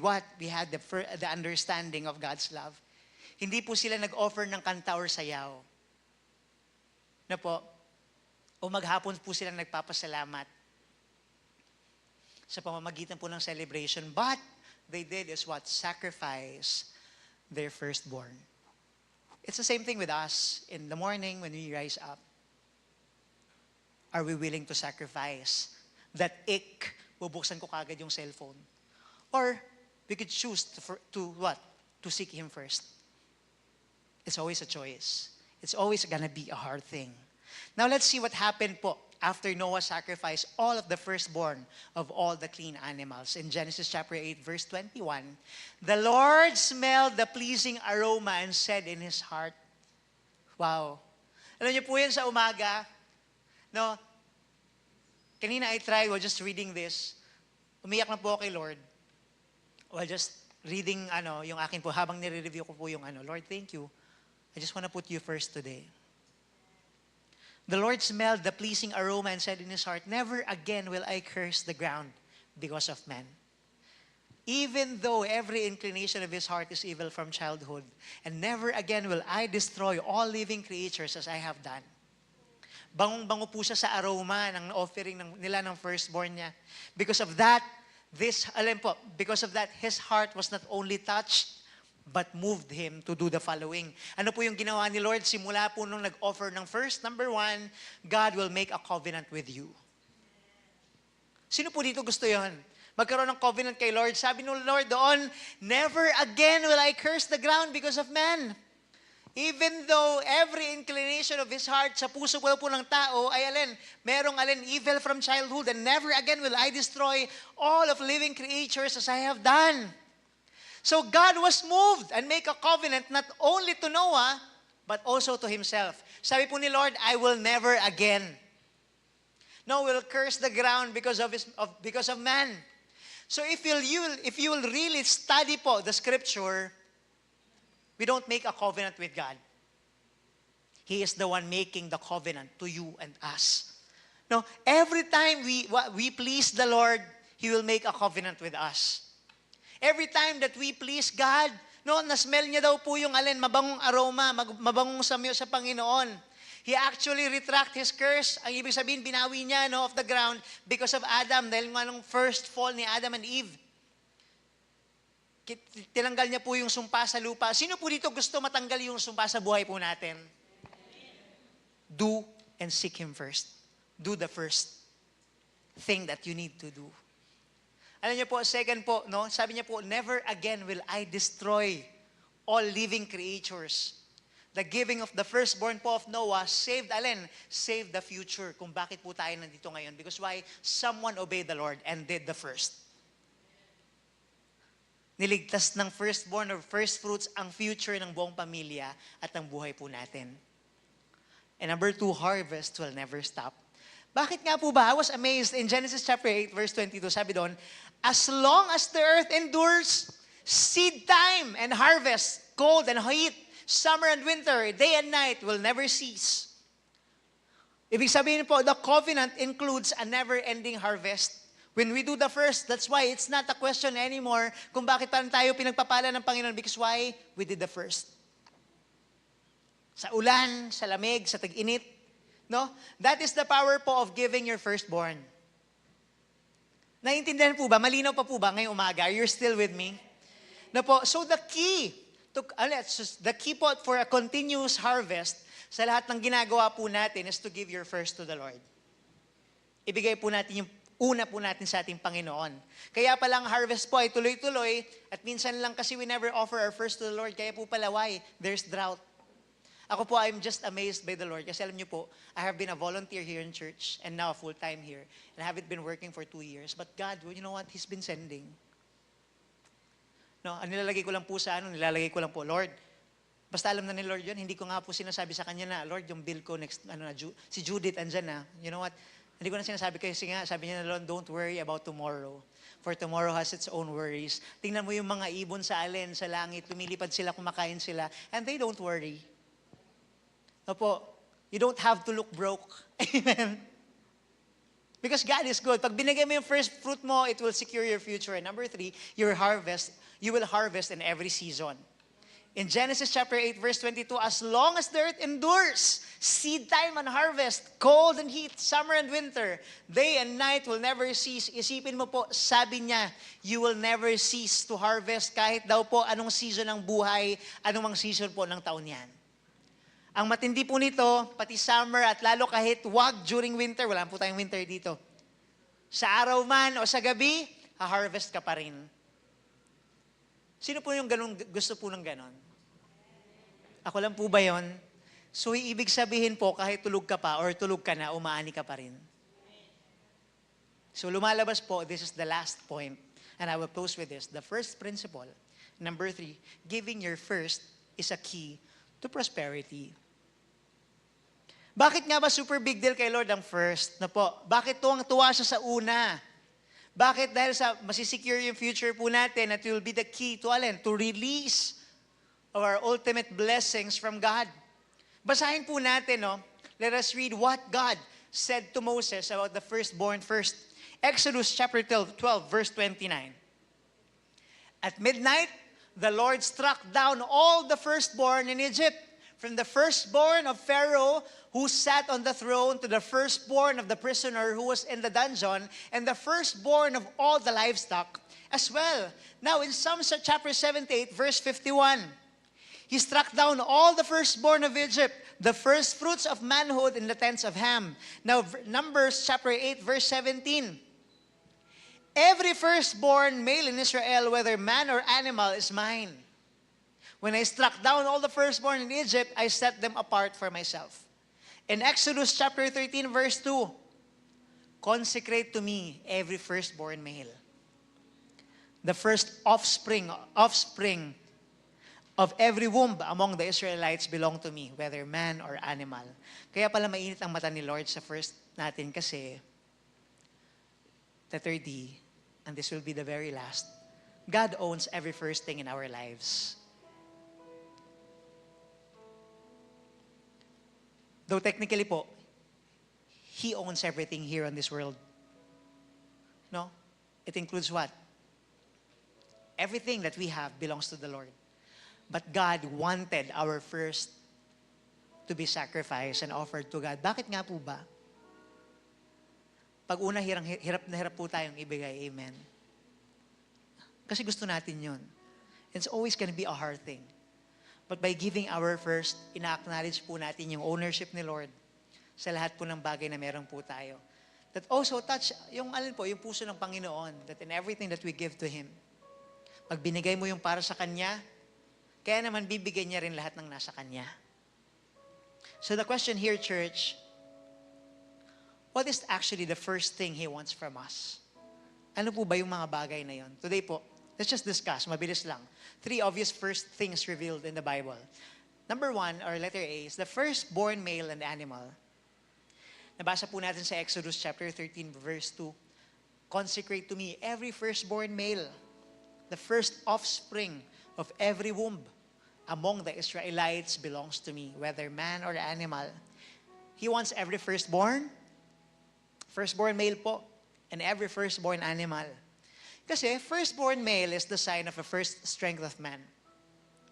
had the understanding of God's love. Hindi po sila nag-offer ng kanta or sayaw. Na po, o maghapon po sila nagpapasalamat sa pamamagitan po ng celebration. But they did is what? Sacrifice their firstborn. It's the same thing with us in the morning when we rise up. Are we willing to sacrifice that bubuksan ko kagad yung cellphone? Or we could choose to what? To seek Him first. It's always a choice. It's always gonna be a hard thing. Now let's see what happened po after Noah sacrificed all of the firstborn of all the clean animals. In Genesis chapter 8 verse 21, the Lord smelled the pleasing aroma and said in His heart, wow. Alam niyo po yan sa umaga, no? Kanina I tried while just reading this, umiyak na po kay Lord. While just reading yung akin po, habang nire-review ko po yung Lord, thank you. I just want to put you first today. The Lord smelled the pleasing aroma and said in His heart, never again will I curse the ground because of man. Even though every inclination of his heart is evil from childhood, and never again will I destroy all living creatures as I have done. Bangong-bango po siya sa aroma ng offering nila ng firstborn niya. Because of that, because of that, his heart was not only touched, but moved him to do the following. Ano po yung ginawa ni Lord? Simula po nung nag-offer ng first, number one, God will make a covenant with you. Sino po dito gusto yon? Magkaroon ng covenant kay Lord. Sabi ng Lord doon, never again will I curse the ground because of man. Even though every inclination of his heart sa puso po ng tao ay merong evil from childhood, and never again will I destroy all of living creatures as I have done. So God was moved and make a covenant not only to Noah, but also to himself. Sabi po ni Lord, I will never again. No, will curse the ground because of man. So if you will really study po the scripture, we don't make a covenant with God. He is the one making the covenant to you and us. No, every time we please the Lord, He will make a covenant with us. Every time that we please God, no, na-smell niya daw po yung mabangong aroma, mabangong samyo sa Panginoon. He actually retract his curse. Ang ibig sabihin, binawi niya of the ground because of Adam, dahil nga nung first fall ni Adam and Eve. Tinanggal niya po yung sumpa sa lupa. Sino po dito gusto matanggal yung sumpa sa buhay po natin? Do and seek Him first. Do the first thing that you need to do. Alam niyo po, second po, no? Sabi niya po, never again will I destroy all living creatures. The giving of the firstborn po of Noah saved, saved the future. Kung bakit po tayo nandito ngayon. Because why? Someone obeyed the Lord and did the first. Niligtas ng firstborn or first fruits ang future ng buong pamilya at ang buhay po natin. And number 2, harvest will never stop. Bakit nga po ba? I was amazed in Genesis chapter 8, verse 22, sabi doon, as long as the earth endures, seed time and harvest, cold and heat, summer and winter, day and night will never cease. Ibig sabihin po, the covenant includes a never-ending harvest. When we do the first, that's why it's not a question anymore kung bakit pa tayo pinagpapala ng Panginoon, because why? We did the first. Sa ulan, sa lamig, sa tag-init, no? That is the power po of giving your firstborn. Naiintindihan po ba? Malinaw pa po ba ngayong umaga? You're still with me? Na po, so the key po for a continuous harvest sa lahat ng ginagawa po natin is to give your first to the Lord. Ibigay po natin yung una po natin sa ating Panginoon. Kaya palang harvest po ay tuloy-tuloy at minsan lang kasi we never offer our first to the Lord. Kaya po pala why? There's drought. Ako po, I'm just amazed by the Lord. Kasi alam niyo po, I have been a volunteer here in church and now full-time here. And I haven't been working for 2 years. But God, you know what? He's been sending. No, nilalagay ko lang po po, Lord, basta alam na ni Lord yun, hindi ko nga po sinasabi sa kanya na, Lord, yung bill ko next, si Judith andyan na, you know what, hindi ko na sinasabi kasi nga, sabi niya na, Lord, don't worry about tomorrow, for tomorrow has its own worries. Tingnan mo yung mga ibon sa langit, lumilipad sila, kumakain sila, and they don't worry. Opo, you don't have to look broke. Amen. Because God is good. Pag binigay mo yung first fruit mo, it will secure your future. And number 3, you will harvest in every season. In Genesis chapter 8, verse 22, as long as the earth endures, seed time and harvest, cold and heat, summer and winter, day and night will never cease. Isipin mo po, sabi niya, you will never cease to harvest kahit daw po anong season ng buhay, anumang season po ng taon yan. Ang matindi po nito, pati summer at lalo kahit wag during winter, wala po tayong winter dito. Sa araw man o sa gabi, ha-harvest ka pa rin. Sino po yung gusto po ng ganon? Ako lang po ba yon? So, ibig sabihin po, kahit tulog ka pa or tulog ka na, umaani ka pa rin. So, lumalabas po, this is the last point. And I will close with this. The first principle, number 3, giving your first is a key to prosperity. Bakit nga ba super big deal kay Lord ang first? Na po, bakit tuwang-tuwa siya sa una? Bakit? Dahil sa masisecure yung future po natin at it will be the key to release our ultimate blessings from God. Basahin po natin, no? Let us read what God said to Moses about the firstborn first. Exodus chapter 12, verse 29. At midnight, the Lord struck down all the firstborn in Egypt, from the firstborn of Pharaoh who sat on the throne to the firstborn of the prisoner who was in the dungeon, and the firstborn of all the livestock as well. Now in Psalms chapter 78, verse 51, He struck down all the firstborn of Egypt, the first fruits of manhood in the tents of Ham. Now Numbers chapter 8, verse 17, every firstborn male in Israel, whether man or animal, is mine. When I struck down all the firstborn in Egypt, I set them apart for myself. In Exodus chapter 13, verse 2, consecrate to me every firstborn male. The first offspring of every womb among the Israelites belong to me, whether man or animal. Kaya pala mainit ang mata ni Lord sa first natin kasi the third D, and this will be the very last, God owns every first thing in our lives. Though technically po, He owns everything here on this world. No? It includes what? Everything that we have belongs to the Lord. But God wanted our first to be sacrificed and offered to God. Bakit nga po ba? Pag una, hirap na hirap po tayong ibigay. Amen. Kasi gusto natin yun. It's always gonna be a hard thing. But by giving our first, ina-acknowledge po natin yung ownership ni Lord sa lahat po ng bagay na meron po tayo. That also touch yung yung puso ng Panginoon, that in everything that we give to Him, pag binigay mo yung para sa Kanya, kaya naman bibigay niya rin lahat ng nasa Kanya. So the question here, church, what is actually the first thing He wants from us? Ano po ba yung mga bagay na yon? Today po, let's just discuss, mabilis lang. 3 obvious first things revealed in the Bible. Number 1, or letter A, is the firstborn male and animal. Nabasa po natin sa Exodus chapter 13, verse 2. Consecrate to me every firstborn male, the first offspring of every womb among the Israelites belongs to me, whether man or animal. He wants every firstborn male po, and every firstborn animal. Kasi firstborn male is the sign of the first strength of man.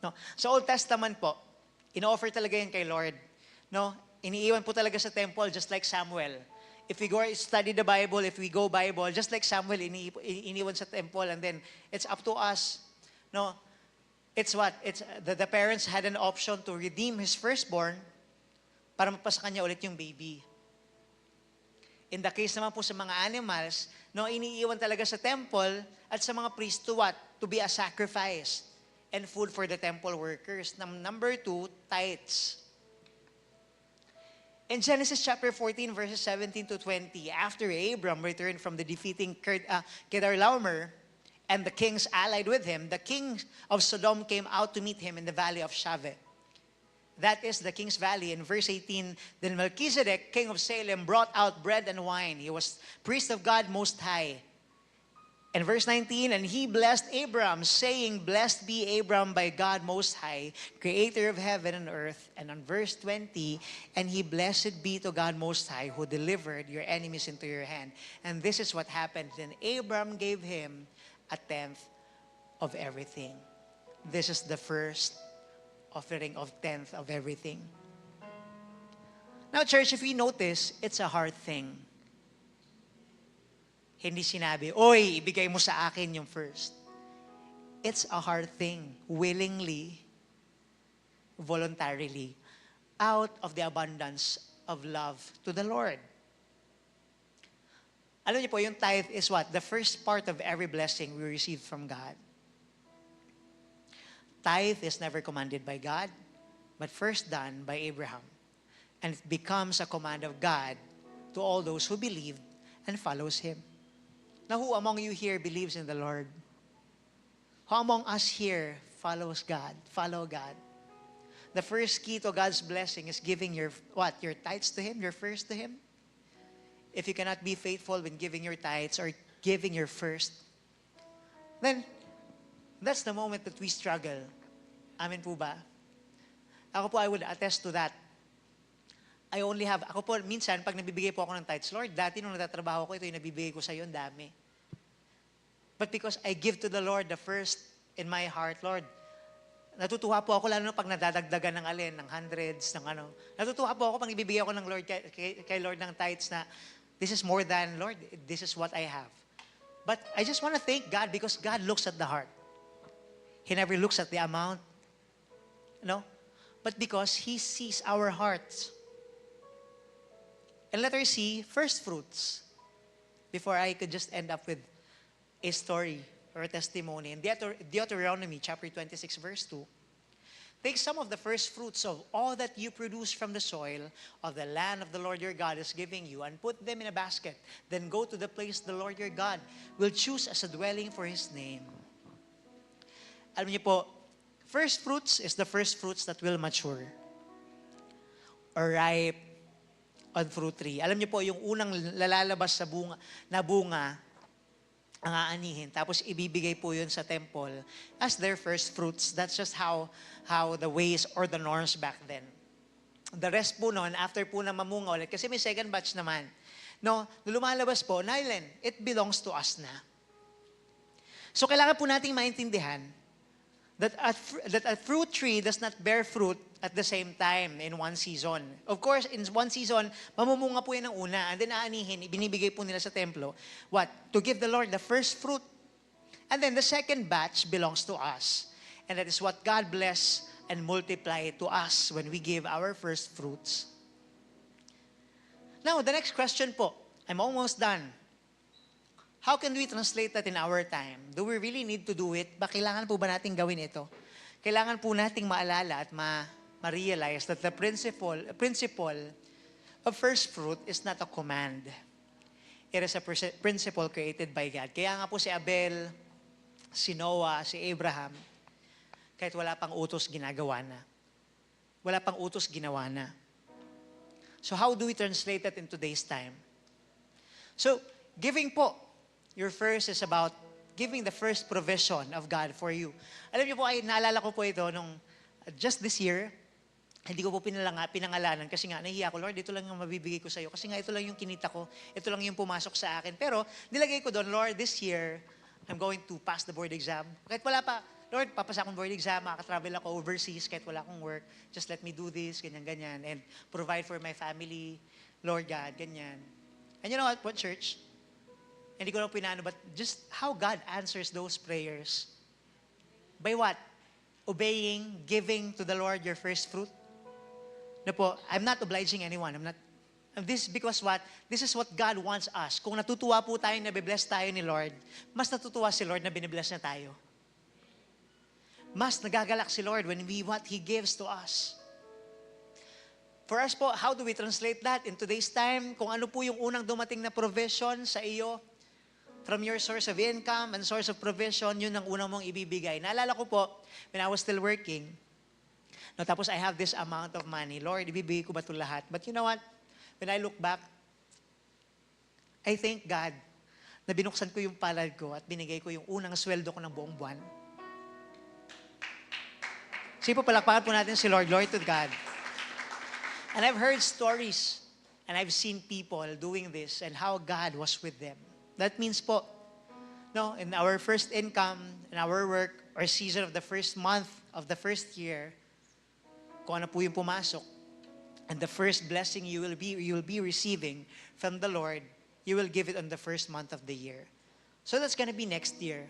No? Sa Old Testament po, ino-offer talaga yan kay Lord. No? Iniiwan po talaga sa temple, just like Samuel. If we go study the Bible, if we go Bible, just like Samuel, iniwan sa temple, and then it's up to us. No, it's what? It's the parents had an option to redeem his firstborn para mapasa kanya ulit yung baby. In the case naman po sa mga animals, no, iniiwan talaga sa temple at sa mga priest to what? To be a sacrifice and food for the temple workers. Number 2, tithes. In Genesis chapter 14, verses 17 to 20, after Abram returned from the defeating Kedorlaomer and the kings allied with him, the king of Sodom came out to meet him in the valley of Shaveh. That is the king's valley. In verse 18, then Melchizedek, king of Salem, brought out bread and wine. He was priest of God Most High. In verse 19, and he blessed Abram, saying, blessed be Abram by God Most High, creator of heaven and earth. And on verse 20, and he blessed be to God Most High, who delivered your enemies into your hand. And this is what happened. Then Abram gave him 1/10 of everything. This is the first offering of 10th of everything. Now, church, if we notice, it's a hard thing. Hindi sinabi, oy, ibigay mo sa akin yung first. It's a hard thing, willingly, voluntarily, out of the abundance of love to the Lord. Alam niyo po, yung tithe is what? The first part of every blessing we receive from God. Tithe is never commanded by God, but first done by Abraham. And it becomes a command of God to all those who believe and follows Him. Now, who among you here believes in the Lord? Who among us here follows God? Follow God. The first key to God's blessing is giving your tithes to Him, your first to Him. If you cannot be faithful when giving your tithes or giving your first, then that's the moment that we struggle. Amen po ba? Ako po, I would attest to that. Ako po, minsan, pag nabibigay po ako ng tithes, Lord, dati nung natatrabaho ko, ito yung nabibigay ko sa iyo, ang dami. But because I give to the Lord the first in my heart, Lord, natutuwa po ako, lalo na pag nadadagdagan ng hundreds, Natutuwa po ako pag ibibigay ako ng Lord, kay Lord ng tithes na, this is more than, Lord, this is what I have. But I just want to thank God because God looks at the heart. He never looks at the amount. No? But because He sees our hearts. And letter C, first fruits. Before I could just end up with a story or a testimony. In Deuteronomy chapter 26, verse 2, take some of the first fruits of all that you produce from the soil of the land of the Lord your God is giving you and put them in a basket. Then go to the place the Lord your God will choose as a dwelling for His name. Alam niyo po, first fruits is the first fruits that will mature or ripe on fruit tree. Alam niyo po, yung unang lalabas sa bunga, ang aanihin, tapos ibibigay po yun sa temple as their first fruits. That's just how the ways or the norms back then. The rest po noon, after po na mamunga ulit, kasi may second batch naman. No, lumalabas po, Nylen, it belongs to us na. So kailangan po nating maintindihan that a fruit tree does not bear fruit at the same time in one season. Of course, in one season, mamumunga po yan ng una, and then aanihin, ibinibigay po nila sa templo. What? To give the Lord the first fruit. And then the second batch belongs to us. And that is what God bless and multiply to us when we give our first fruits. Now, the next question po, I'm almost done. How can we translate that in our time? Do we really need to do it? Ba kailangan po ba nating gawin ito? Kailangan po nating maalala at ma-realize that the principle of first fruit is not a command. It is a principle created by God. Kaya nga po si Abel, si Noah, si Abraham, kahit wala pang utos, ginagawa na. Wala pang utos, ginawa na. So how do we translate that in today's time? So, giving po, your first is about giving the first provision of God for you. Alam niyo po, naalala ko po ito nung just this year, hindi ko po pinangalanan kasi nga nahiya ko, Lord, ito lang yung mabibigay ko sa iyo. Kasi nga ito lang yung kinita ko, ito lang yung pumasok sa akin. Pero nilagay ko doon, Lord, this year, I'm going to pass the board exam. Kahit wala pa, Lord, papasa akong board exam, makaka-travel ako overseas kahit wala akong work. Just let me do this, ganyan-ganyan. And provide for my family, Lord God, ganyan. And you know what church? Hindi ko lang pinano, but just how God answers those prayers. By what? Obeying, giving to the Lord your first fruit. Na po, I'm not obliging anyone. This because what? This is what God wants us. Kung natutuwa po tayo na bibless tayo ni Lord, mas natutuwa si Lord na binibless na tayo. Mas nagagalak si Lord when what He gives to us. For us po, how do we translate that in today's time? Kung ano po yung unang dumating na provision sa iyo, from your source of income and source of provision, yun ang unang mong ibibigay. Naalala ko po, when I was still working, no, tapos I have this amount of money. Lord, ibibigay ko ba ito lahat? But you know what? When I look back, I thank God na binuksan ko yung palad ko at binigay ko yung unang sweldo ko ng buong buwan. Sige po, palakpakan po natin si Lord. Glory to God. And I've heard stories and I've seen people doing this and how God was with them. That means po, no, in our first income, in our work, or season of the first month of the first year, kung ano po yung pumasok, and the first blessing you will be receiving from the Lord, you will give it on the first month of the year. So that's gonna be next year.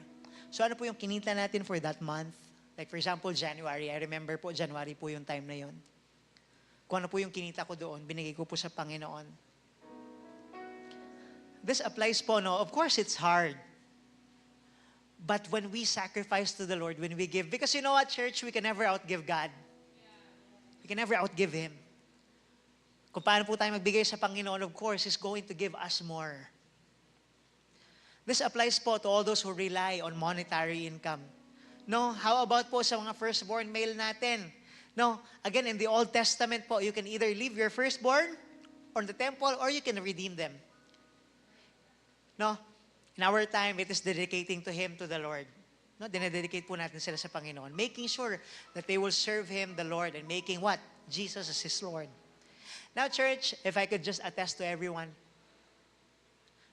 So ano po yung kinita natin for that month? Like for example, January. I remember po, January po yung time na yon. Kung ano po yung kinita ko doon, binigay ko po sa Panginoon. This applies po, no? Of course, it's hard. But when we sacrifice to the Lord, when we give, because you know what, church, we can never outgive God. We can never outgive Him. Kung paano po tayo magbigay sa Panginoon, of course, He's going to give us more. This applies po to all those who rely on monetary income. No, how about po sa mga firstborn male natin? No, again, in the Old Testament po, you can either leave your firstborn on the temple or you can redeem them. No, in our time, it is dedicating to Him, to the Lord. No, dinededicate po natin sila sa Panginoon. Making sure that they will serve Him, the Lord, and making what? Jesus as His Lord. Now, church, if I could just attest to everyone,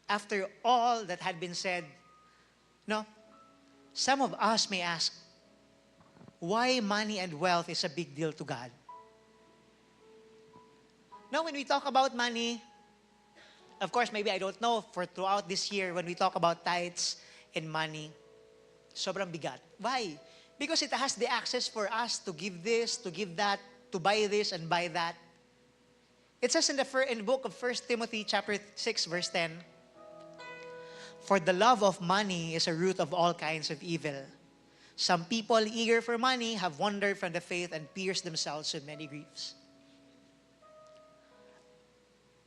after all that had been said, no, some of us may ask, why money and wealth is a big deal to God? Now, when we talk about money, of course, maybe I don't know, for throughout this year, when we talk about tithes and money, sobrang bigat. Why? Because it has the access for us to give this, to give that, to buy this and buy that. It says in the book of 1 Timothy chapter 6, verse 10, for the love of money is a root of all kinds of evil. Some people eager for money have wandered from the faith and pierced themselves with many griefs.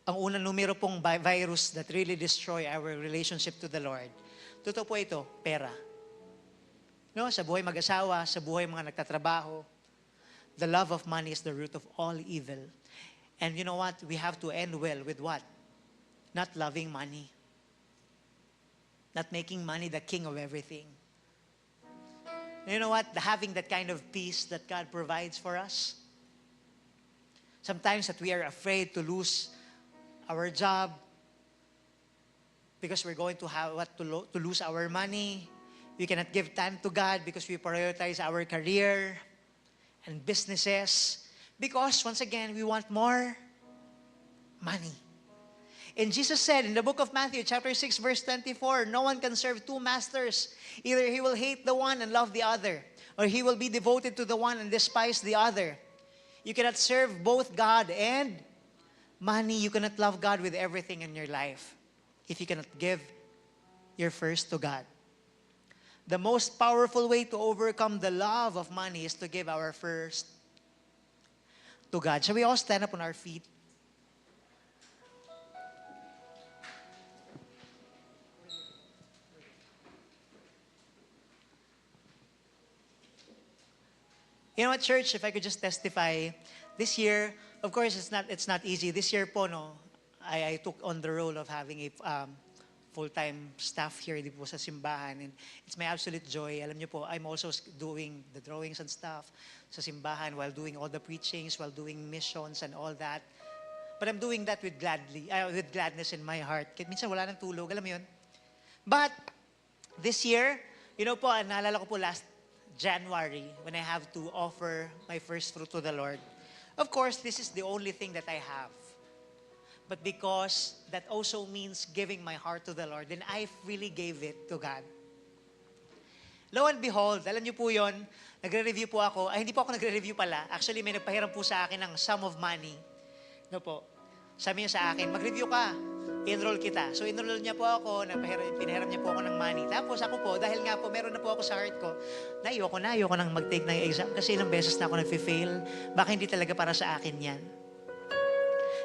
Ang unang numero pong virus that really destroy our relationship to the Lord. Totoo po ito, pera. No, sa buhay mag-asawa, sa buhay mga nagtatrabaho, the love of money is the root of all evil. And you know what? We have to end well with what? Not loving money. Not making money the king of everything. You know what? Having that kind of peace that God provides for us. Sometimes that we are afraid to lose our job because we're going to have to lose our money. We cannot give time to God because we prioritize our career and businesses. Because once again, we want more money. And Jesus said in the book of Matthew, chapter 6, verse 24, no one can serve two masters. Either he will hate the one and love the other, or he will be devoted to the one and despise the other. You cannot serve both God and money, you cannot love God with everything in your life if you cannot give your first to God. The most powerful way to overcome the love of money is to give our first to God. Shall we all stand up on our feet? You know what, church, if I could just testify, this year, of course, it's not easy. This year po, no, I took on the role of having a full-time staff here di po sa simbahan. And it's my absolute joy. Alam niyo po, I'm also doing the drawings and stuff sa simbahan while doing all the preachings, while doing missions and all that. But I'm doing that with gladness in my heart. Kahit minsan wala nang tulog, alam mo yun? But this year, you know po, naalala ko po last January when I have to offer my first fruit to the Lord. Of course, this is the only thing that I have. But because that also means giving my heart to the Lord, then I really gave it to God. Lo and behold, alam niyo po yun, nagre-review po ako. Hindi po ako nagre-review pala. Actually, may nagpahiram po sa akin ng sum of money. No po. Sabi niya sa akin, mag-review ka. Enroll kita. So, enroll niya po ako, pinahiram niya po ako ng money. Tapos ako po, dahil nga po, meron na po ako sa heart ko, ayoko nang mag-take ng exam kasi ilang beses na ako nag-fail. Baka hindi talaga para sa akin yan.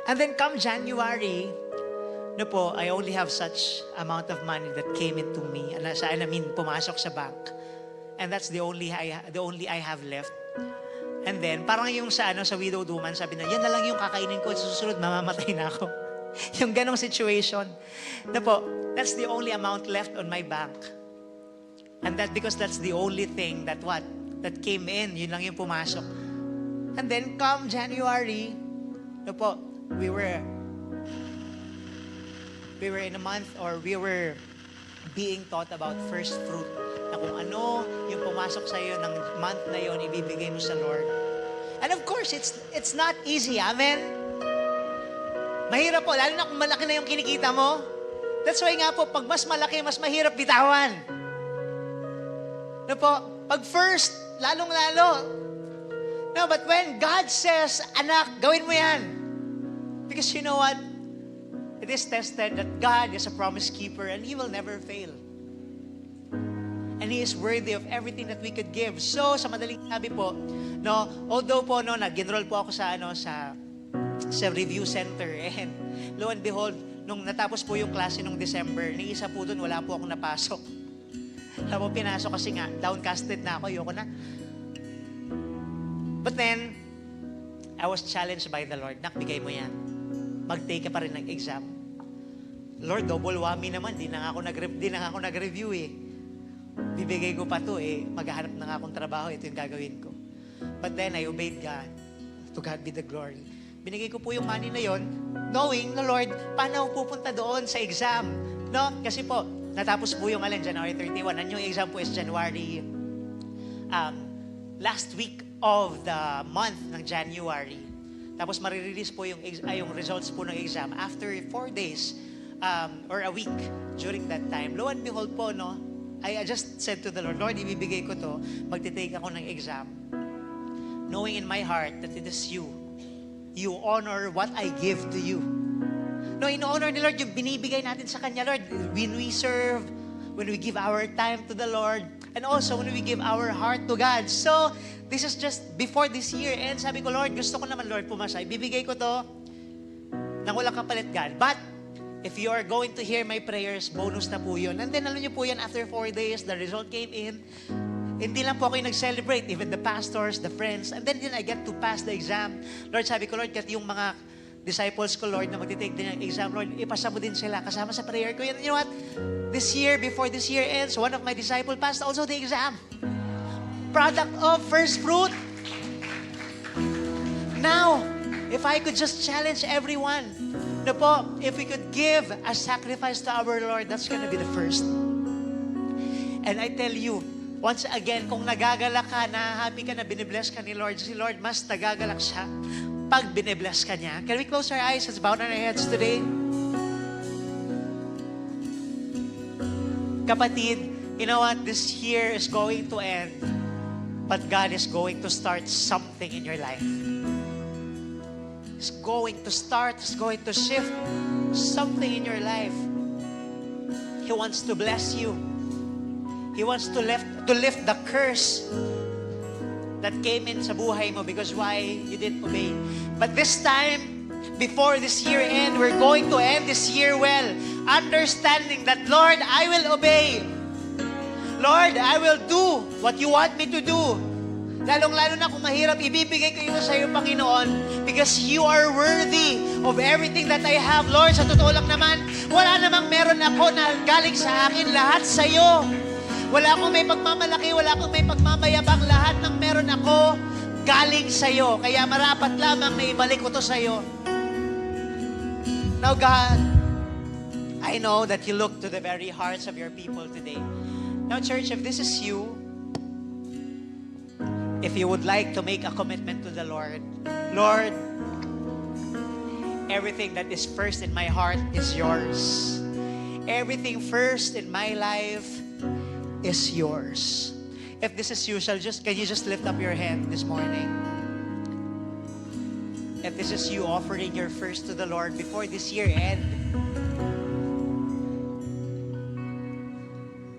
And then come January, no po, I only have such amount of money that came into me. Pumasok sa bank. And that's the only I have left. And then, parang yung sa widow woman, sabi na, yan na lang yung kakainin ko, sa susunod, mamamatay na ako. Yung ganong situation. Na po, that's the only amount left on my bank. And because that's the only thing that came in, yun lang yung pumasok. And then come January, na po, we were in a month, or we were being taught about first fruit. Na kung ano yung pumasok sa iyo ng month na yon, ibibigay mo sa Lord. And of course, it's not easy. Amen? Mahirap po, lalo na kung malaki na yung kinikita mo. That's why nga po, pag mas malaki, mas mahirap bitawan. No po, pag first, lalong-lalo. No, but when God says, anak, gawin mo yan. Because you know what? It is tested that God is a promise keeper and He will never fail. And He is worthy of everything that we could give. So, sa madaling sabi po, no, although po, no, nag-enroll po ako sa review center, and lo and behold, nung natapos po yung klase nung December, ni isa po doon, wala po akong napasok. Tapos pinasok kasi nga, downcasted na ako, ayoko na. But then, I was challenged by the Lord, nakbigay mo yan. Mag-take ka pa rin ng exam. Lord, double whammy naman, di na nga ako nag-review eh. Bibigay ko pa to eh, maghahanap na nga akong trabaho, ito yung gagawin ko. But then, I obeyed God. To God be the glory. Binigay ko po yung money na yon, knowing na Lord, paano ako pupunta doon sa exam? No? Kasi po, natapos po yung January 31. And yung exam po is January, last week of the month ng January. Tapos marirelease po yung results po ng exam after 4 days or a week during that time. Lo and behold po, no, I just said to the Lord, Lord, ibibigay ko to, magtitake ako ng exam. Knowing in my heart that it is you. You honor what I give to you. No, in-honor ni Lord yung binibigay natin sa Kanya, Lord. When we serve, when we give our time to the Lord, and also when we give our heart to God. So, this is just before this year. And sabi ko, Lord, gusto ko naman, Lord, pumasa. Ibibigay ko to nang walang kapalit, God. But, if you are going to hear my prayers, bonus na po yun. And then, alam niyo po yan, after 4 days, the result came in. Hindi lang po ako yung nag-celebrate, even the pastors, the friends, and then I get to pass the exam. Lord, sabi ko, Lord, kahit yung mga disciples ko, Lord, na magtitake din ng exam, Lord, ipasa mo din sila, kasama sa prayer ko. You know what? This year, before this year ends, one of my disciples passed also the exam. Product of first fruit. Now, if I could just challenge everyone, na po, if we could give a sacrifice to our Lord, that's gonna be the first. And I tell you, once again, kung nagagalak ka, na-happy ka na binibless ka ni Lord, si Lord mas nagagalak siya pag binibless ka niya. Can we close our eyes? Let's bow down our heads today. Kapatid, you know what? This year is going to end, but God is going to start something in your life. is going to start, is going to shift something in your life. He wants to bless you. He wants to lift the curse that came in sa buhay mo because why? You didn't obey. But this time, before this year end, we're going to end this year well, understanding that, Lord, I will obey. Lord, I will do what you want me to do. Lalong-lalo na kung mahirap, ibibigay ko yun sa iyo, Panginoon, because you are worthy of everything that I have. Lord, sa totoo lang naman, wala namang meron ako na galing sa akin, lahat sa iyo. Wala akong may pagmamalaki, wala akong may pagmamayabang, lahat ng meron ako, galing sa iyo. Kaya marapat lamang na ibalik ko to sa iyo. Now, God, I know that you look to the very hearts of your people today. Now, church, if this is you, if you would like to make a commitment to the Lord, Lord, everything that is first in my heart is yours. Everything first in my life is yours. If this is you, can you just lift up your hand this morning? If this is you offering your first to the Lord before this year end,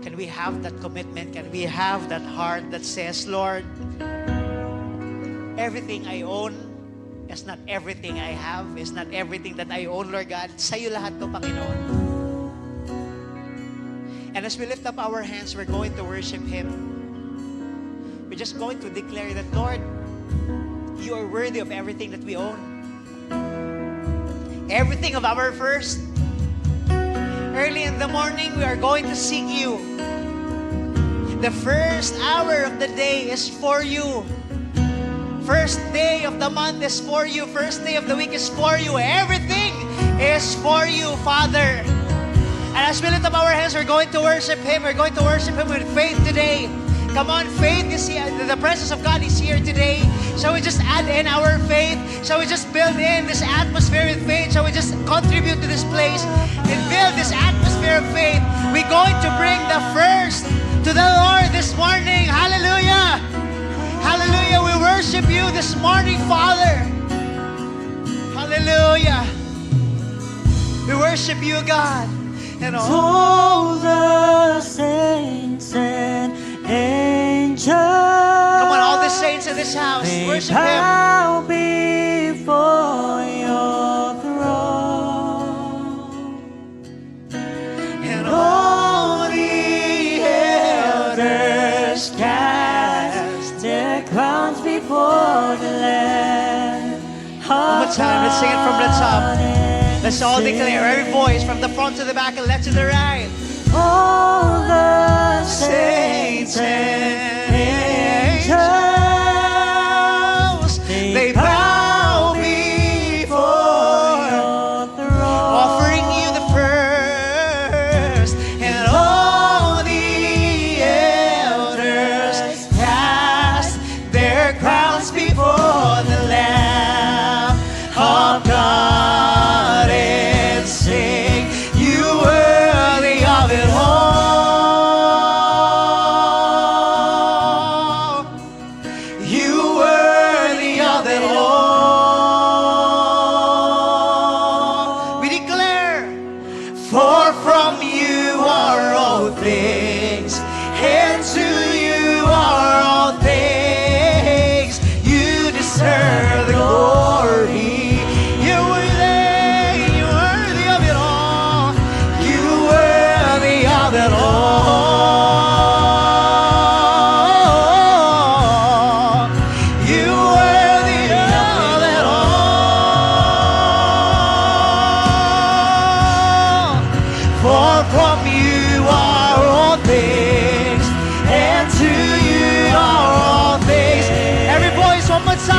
can we have that commitment? Can we have that heart that says, Lord, everything I own is not everything I have, is not everything that I own, Lord God. Sa'yo lahat to, Panginoon. And as we lift up our hands, we're going to worship Him. We're just going to declare that, Lord, you are worthy of everything that we own. Everything of our first. Early in the morning, we are going to seek you. The first hour of the day is for you. First day of the month is for you. First day of the week is for you. Everything is for you, Father. And as we lift up our hands, we're going to worship Him. We're going to worship Him with faith today. Come on, faith is here. The presence of God is here today. Shall we just add in our faith? Shall we just build in this atmosphere with faith? Shall we just contribute to this place and build this atmosphere of faith? We're going to bring the first to the Lord this morning. Hallelujah! Hallelujah! We worship you this morning, Father. Hallelujah! We worship you, God. And
all the saints and angels,
come on, all the saints in this house,
they
worship Him.
bow before your throne, and all the elders cast their crowns before the Lamb.
One more time, let's sing it from the top. Let's all declare, every voice from the front to the back and left to the right.
All the
Saints
saints
and
and
angels, they bow before
your throne,
offering you the first, and all the elders cast their crowns before the Lamb of God.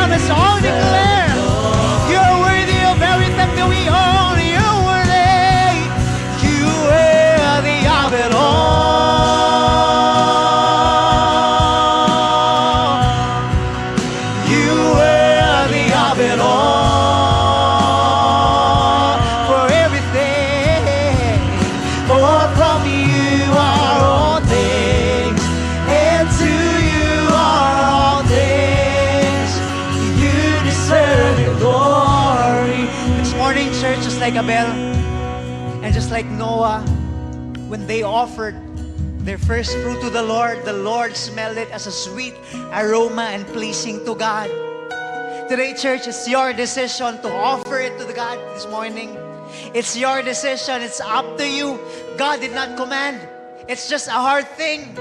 Let's all declare, you're worthy of everything that we own. You're worthy. You are worthy of it all. You are worthy of it all. For everything, for from you are all things, and to you are all things. You deserve just like Abel and just like Noah, when they offered their first fruit to the Lord smelled it as a sweet aroma and pleasing to God. Today, church, it's your decision to offer it to the God this morning. It's your decision. It's up to you. God did not command. It's just a hard thing.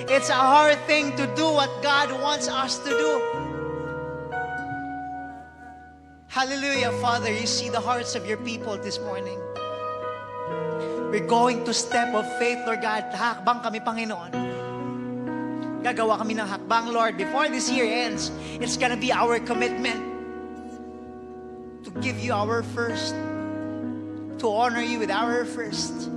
It's a hard thing to do what God wants us to do. Hallelujah, Father. You see the hearts of your people this morning. We're going to step of faith, Lord God. Hakbang kami, Panginoon. Gagawa kami ng hakbang, Lord. Before this year ends, it's gonna be our commitment to give you our first, to honor you with our first.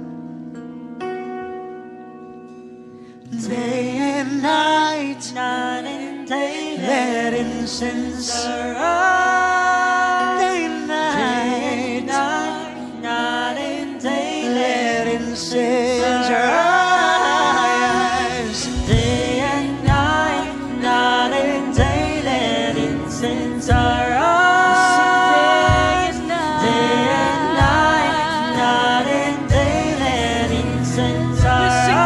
Day and night,
Night and day,
let incense
arise.
Day and night,
Night and day,
let incense rise.
day and night, night and day, let incense arise. Day and night, night and day, let incense arise.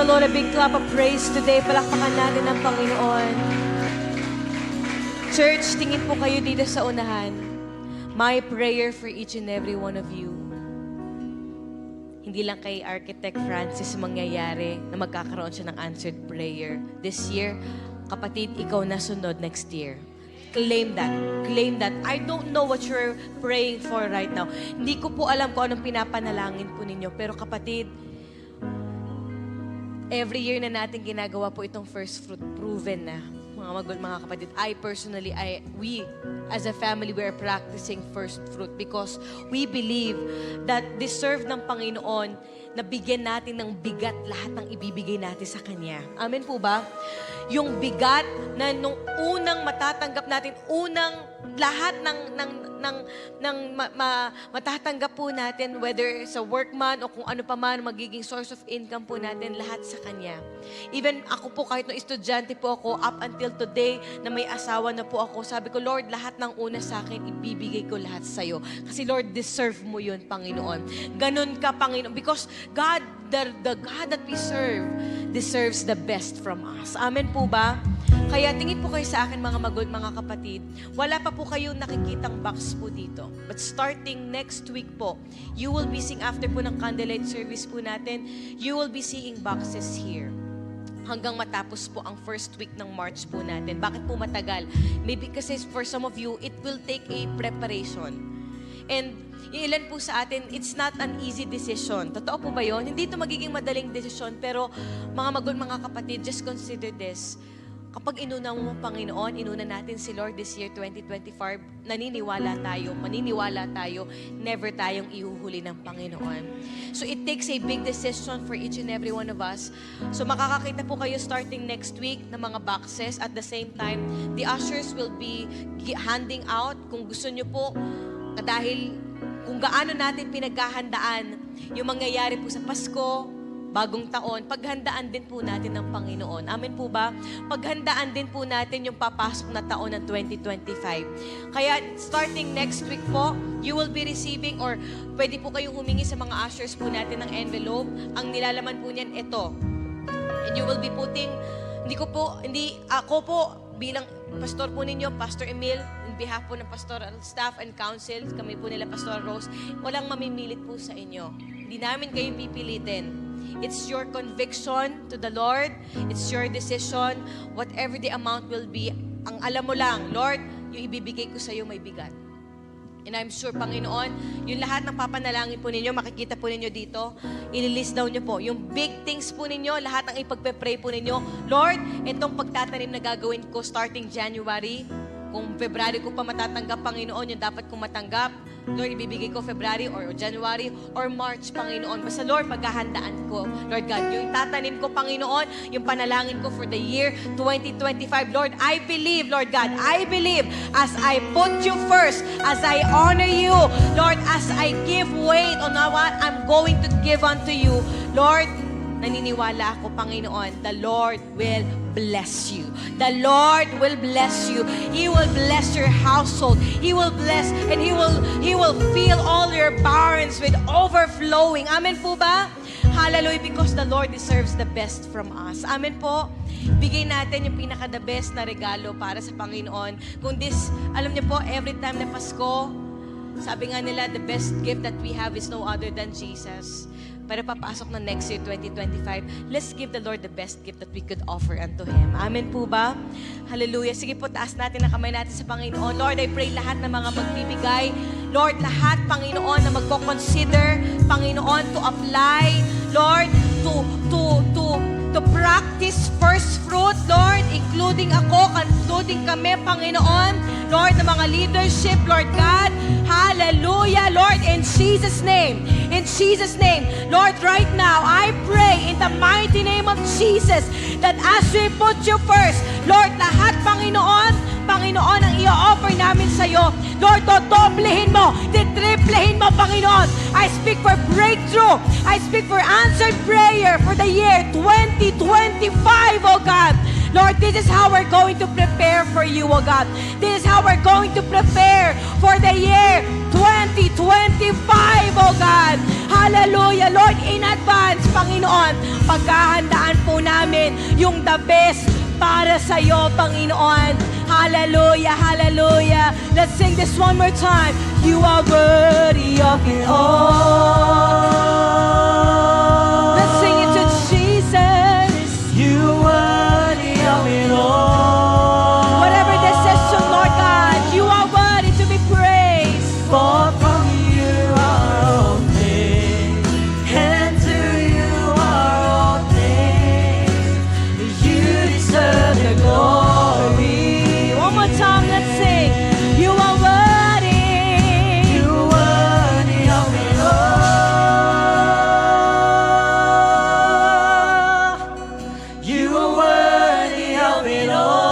Lord, a big clap of praise today. Palakpakan natin ang Panginoon. Church, tingin po kayo dito sa unahan. My prayer for each and every one of you. Hindi lang kay Architect Francis mangyayari na magkakaroon siya ng answered prayer. This year, kapatid, ikaw na sunod next year. Claim that. Claim that. I don't know what you're praying for right now. Hindi ko po alam kung anong pinapanalangin po ninyo. Pero kapatid, every year na natin ginagawa po itong first fruit, proven na. Mga kapatid, we as a family, we are practicing first fruit because we believe that deserve ng Panginoon na bigyan natin ng bigat lahat ng ibibigay natin sa Kanya. Amen po ba? Yung bigat na nung unang matatanggap natin, lahat matatanggap po natin, whether sa workman o kung ano pa man, magiging source of income po natin, lahat sa Kanya. Even ako po, kahit nung estudyante po ako, up until today, na may asawa na po ako, sabi ko, Lord, lahat ng una sa akin, ibibigay ko lahat sa'yo. Kasi Lord, deserve mo yun, Panginoon. Ganon ka, Panginoon. Because God, the God that we serve, deserves the best from us. Amen po ba? Kaya tingin po kayo sa akin, mga kapatid, wala pa po kayong nakikitang box po dito. But starting next week po, you will be seeing, after po ng candlelight service po natin, you will be seeing boxes here. Hanggang matapos po ang first week ng March po natin. Bakit po matagal? Maybe kasi for some of you, it will take a preparation. And ilan po sa atin, it's not an easy decision. Totoo po ba yun? Hindi ito magiging madaling decision, pero mga kapatid, just consider this. Kapag inuna mo, Panginoon, inuna natin si Lord this year, 2025, maniniwala tayo, never tayong ihuhuli ng Panginoon. So it takes a big decision for each and every one of us. So makakakita po kayo starting next week ng mga boxes. At the same time, the ushers will be handing out, kung gusto nyo po, dahil kung gaano natin pinaghahandaan yung mangyayari po sa Pasko, bagong taon, paghandaan din po natin ng Panginoon. Amen po ba? Paghandaan din po natin yung papasok na taon ng 2025. Kaya starting next week po, you will be receiving, or pwede po kayong humingi sa mga ushers po natin ng envelope. Ang nilalaman po niyan, ito. And you will be putting, ako po bilang pastor po ninyo, Pastor Emil, behalf po ng pastoral staff and council, kami po nila Pastor Rose, walang mamimilit po sa inyo. Hindi namin kayo pipilitin. It's your conviction to the Lord. It's your decision. Whatever the amount will be, ang alam mo lang, Lord, yung ibibigay ko sa iyo may bigat. And I'm sure, Panginoon, yung lahat ng papanalangin po ninyo, makikita po ninyo dito, ililist down nyo po. Yung big things po ninyo, lahat ng ipagpe-pray po ninyo, Lord, itong pagtatanim na gagawin ko starting January, kung February ko pa matatanggap, Panginoon, yung dapat kong matanggap, Lord, ibibigay ko February or January or March, Panginoon. Basta, Lord, paghahandaan ko, Lord God, yung tatanim ko, Panginoon, yung panalangin ko for the year 2025. Lord, I believe, Lord God, I believe as I put you first, as I honor you, Lord, as I give weight on what I'm going to give unto you, Lord, naniniwala ako, Panginoon, the Lord will bless you. The Lord will bless you. He will bless your household. He will bless and He will fill all your barns with overflowing. Amen po ba? Hallelujah, because the Lord deserves the best from us. Amen po. Bigay natin yung pinaka-the best na regalo para sa Panginoon. Kung alam niyo po, every time na Pasko, sabi nga nila, the best gift that we have is no other than Jesus. Para papasok na next year, 2025, let's give the Lord the best gift that we could offer unto Him. Amen po ba? Hallelujah. Sige po, taas natin ang kamay natin sa Panginoon. Lord, I pray lahat ng mga magbibigay. Lord, lahat, Panginoon, na magko-consider, Panginoon, to apply, Lord, to practice first fruit, Lord, including ako, including kami, Panginoon, Lord, ng mga leadership, Lord God, hallelujah, Lord, in Jesus' name, Lord, right now, I pray in the mighty name of Jesus, that as we put you first, Lord, lahat, Panginoon, ang i-offer namin sa iyo, Lord, dodoblehin mo, titriplehin mo, Panginoon. I speak for breakthrough. I speak for answered prayer for the year 2025, oh God. Lord, this is how we're going to prepare for you, oh God. This is how we're going to prepare for the year 2025, oh God. Hallelujah, Lord, in advance, Panginoon, paghahandaan po namin yung the best para sa iyo, Panginoon. Hallelujah, hallelujah. Let's sing this one more time. You are worthy of it all. Let's sing it to Jesus. You are worthy of it all. Whatever decision, Lord God, you are worthy to be praised. For from you are all things, and to you are all things. You deserve the glory. One more time, let's sing. You are worthy. You are worthy of it all. You are worthy of it all.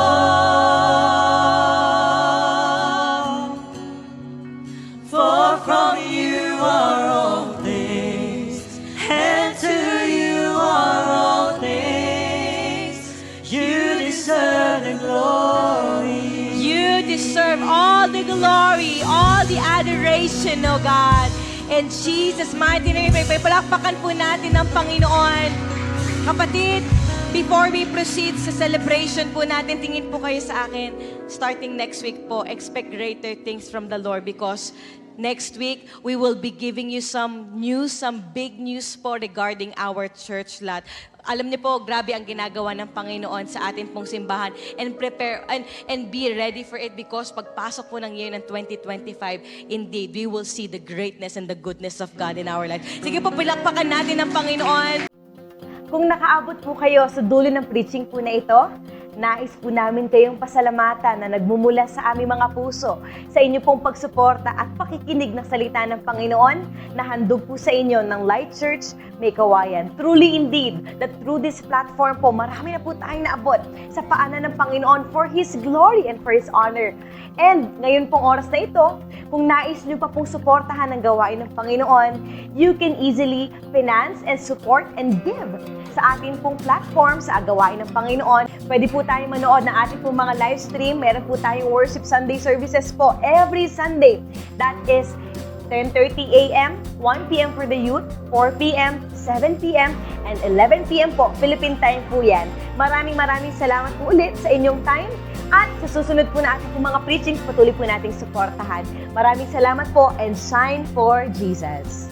For from you are all things, and to you are all things. You deserve the glory. You deserve all the glory, all the adoration, oh God. In Jesus' mighty name, palakpakan po natin ang Panginoon. Kapatid, before we proceed sa celebration po natin, tingin po kayo sa akin. Starting next week po, expect greater things from the Lord because next week, we will be giving you some news, some big news po regarding our church lot. Alam niyo po, grabe ang ginagawa ng Panginoon sa atin pong simbahan and prepare and be ready for it because pagpasok po ng year ng 2025, indeed, we will see the greatness and the goodness of God in our life. Sige po, pilakpakan natin ang Panginoon.
Kung nakaabot po kayo sa dulo ng preaching po na ito, nais po namin kayong pasalamatan na nagmumula sa aming mga puso sa inyo pong pagsuporta at pakikinig ng salita ng Panginoon na handog po sa inyo ng Light Church May Kawayan. Truly indeed, that through this platform po, marami na po tayong naabot sa paanan ng Panginoon for His glory and for His honor. And ngayon pong oras na ito, kung nais nyo pa pong suportahan ang gawain ng Panginoon, you can easily finance and support and give sa ating pong platform sa gawain ng Panginoon. Pwede po tayong manood ng ating pong mga live stream. Meron po tayong worship Sunday services po every Sunday. That is 10:30 a.m., 1 p.m. for the youth, 4 p.m., 7 p.m., and 11 p.m. po. Philippine time po yan. Maraming salamat po ulit sa inyong time At sa susunod po na ating mga preachings, patuloy po nating suportahan. Maraming salamat po and shine for Jesus.